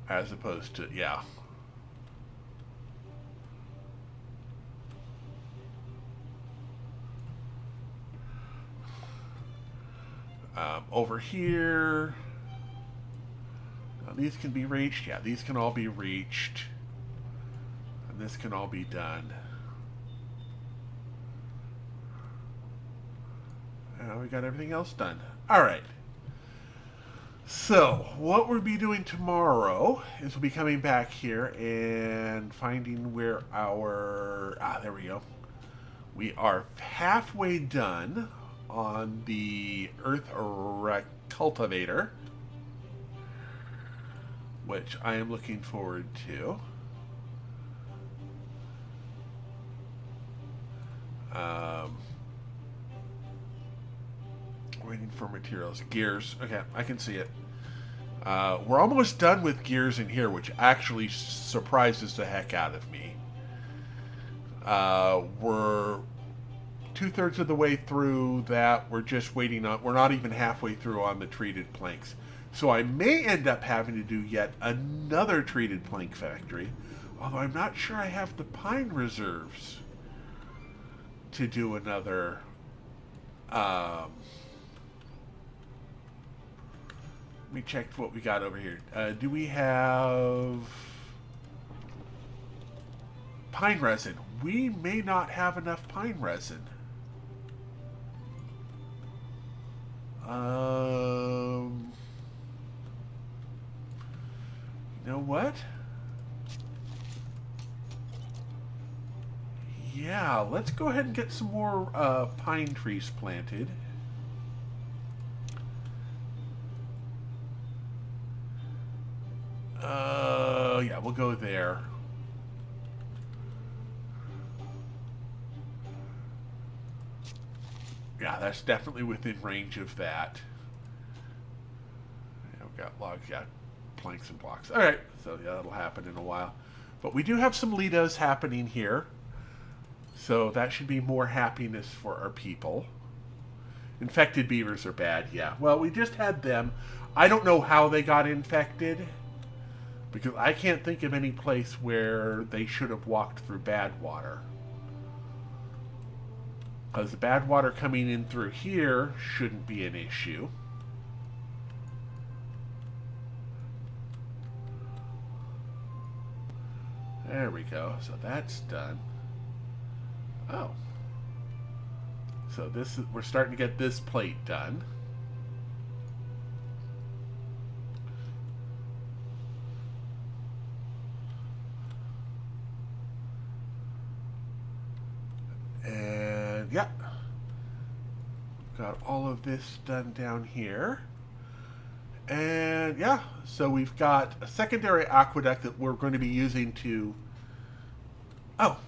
As opposed to, yeah. Over here... Now, these can be reached. Yeah, these can all be reached. And this can all be done. We got everything else done. Alright. So, what we'll be doing tomorrow is we'll be coming back here and finding where our... there we go. We are halfway done on the Earth Cultivator, which I am looking forward to. Um, waiting for materials. Gears. Okay, I can see it. We're almost done with gears in here, which actually surprises the heck out of me. We're 2/3 of the way through that. We're just waiting on. We're not even halfway through on the treated planks. So I may end up having to do yet another treated plank factory. Although I'm not sure I have the pine reserves to do another. Let me check what we got over here. Do we have pine resin? We may not have enough pine resin. You know what? Yeah, let's go ahead and get some more pine trees planted. Yeah, we'll go there. Yeah, that's definitely within range of that. Yeah, we've got logs, yeah, planks and blocks. All right, so yeah, that'll happen in a while. But we do have some Lidos happening here. So that should be more happiness for our people. Infected beavers are bad, yeah. Well, we just had them. I don't know how they got infected, because I can't think of any place where they should have walked through bad water. Because the bad water coming in through here shouldn't be an issue. There we go. So that's done. Oh. So this is, we're starting to get this plate done. And yeah. Got all of this done down here. And yeah, so we've got a secondary aqueduct that we're going to be using to... Oh,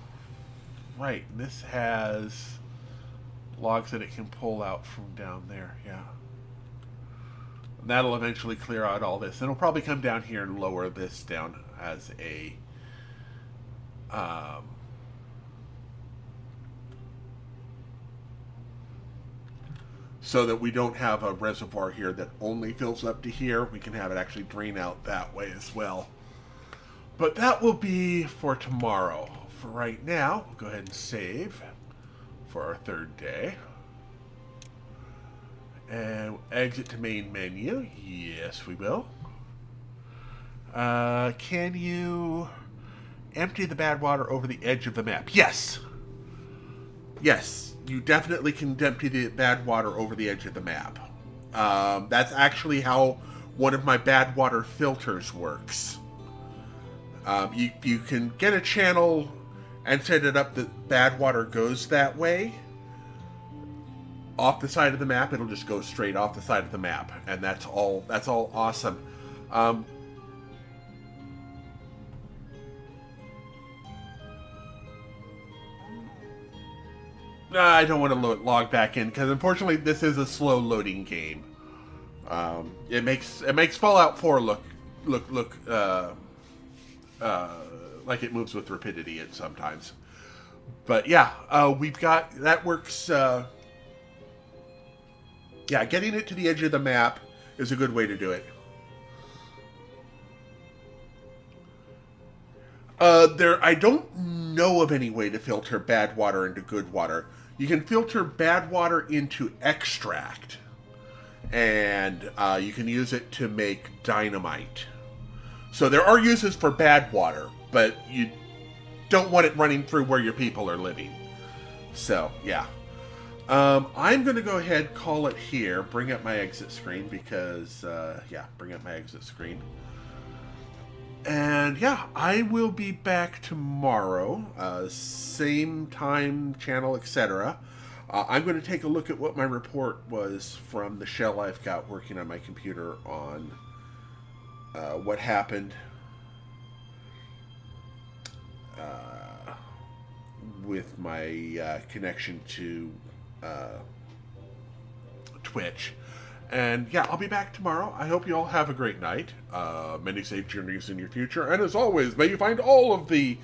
right. This has logs that it can pull out from down there, yeah. And that'll eventually clear out all this. And it'll probably come down here and lower this down as a... so that we don't have a reservoir here that only fills up to here. We can have it actually drain out that way as well. But that will be for tomorrow. For right now, we'll go ahead and save for our third day. And exit to main menu. Yes, we will. Can you empty the bad water over the edge of the map? Yes. Yes, you definitely can empty the bad water over the edge of the map. That's actually how one of my bad water filters works. You can get a channel and set it up that bad water goes that way. Off the side of the map, it'll just go straight off the side of the map, and that's all awesome. I don't want to log back in because unfortunately this is a slow loading game. It makes Fallout 4 look like it moves with rapidity at sometimes. But yeah, we've got that works. Yeah, getting it to the edge of the map is a good way to do it. I don't know of any way to filter bad water into good water. You can filter bad water into extract, and you can use it to make dynamite. So there are uses for bad water, but you don't want it running through where your people are living. So, yeah. I'm going to go ahead, call it here, bring up my exit screen, because, bring up my exit screen. And yeah, I will be back tomorrow, same time, channel, etc. I'm going to take a look at what my report was from the shell I've got working on my computer on what happened with my connection to Twitch. And yeah, I'll be back tomorrow. I hope you all have a great night. Many safe journeys in your future. And as always, may you find all of the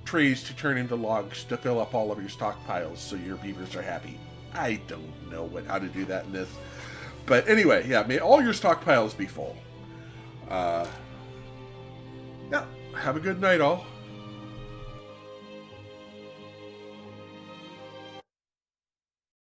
trees to turn into logs to fill up all of your stockpiles so your beavers are happy. I don't know how to do that in this. But anyway, yeah, may all your stockpiles be full. Yeah, have a good night, all.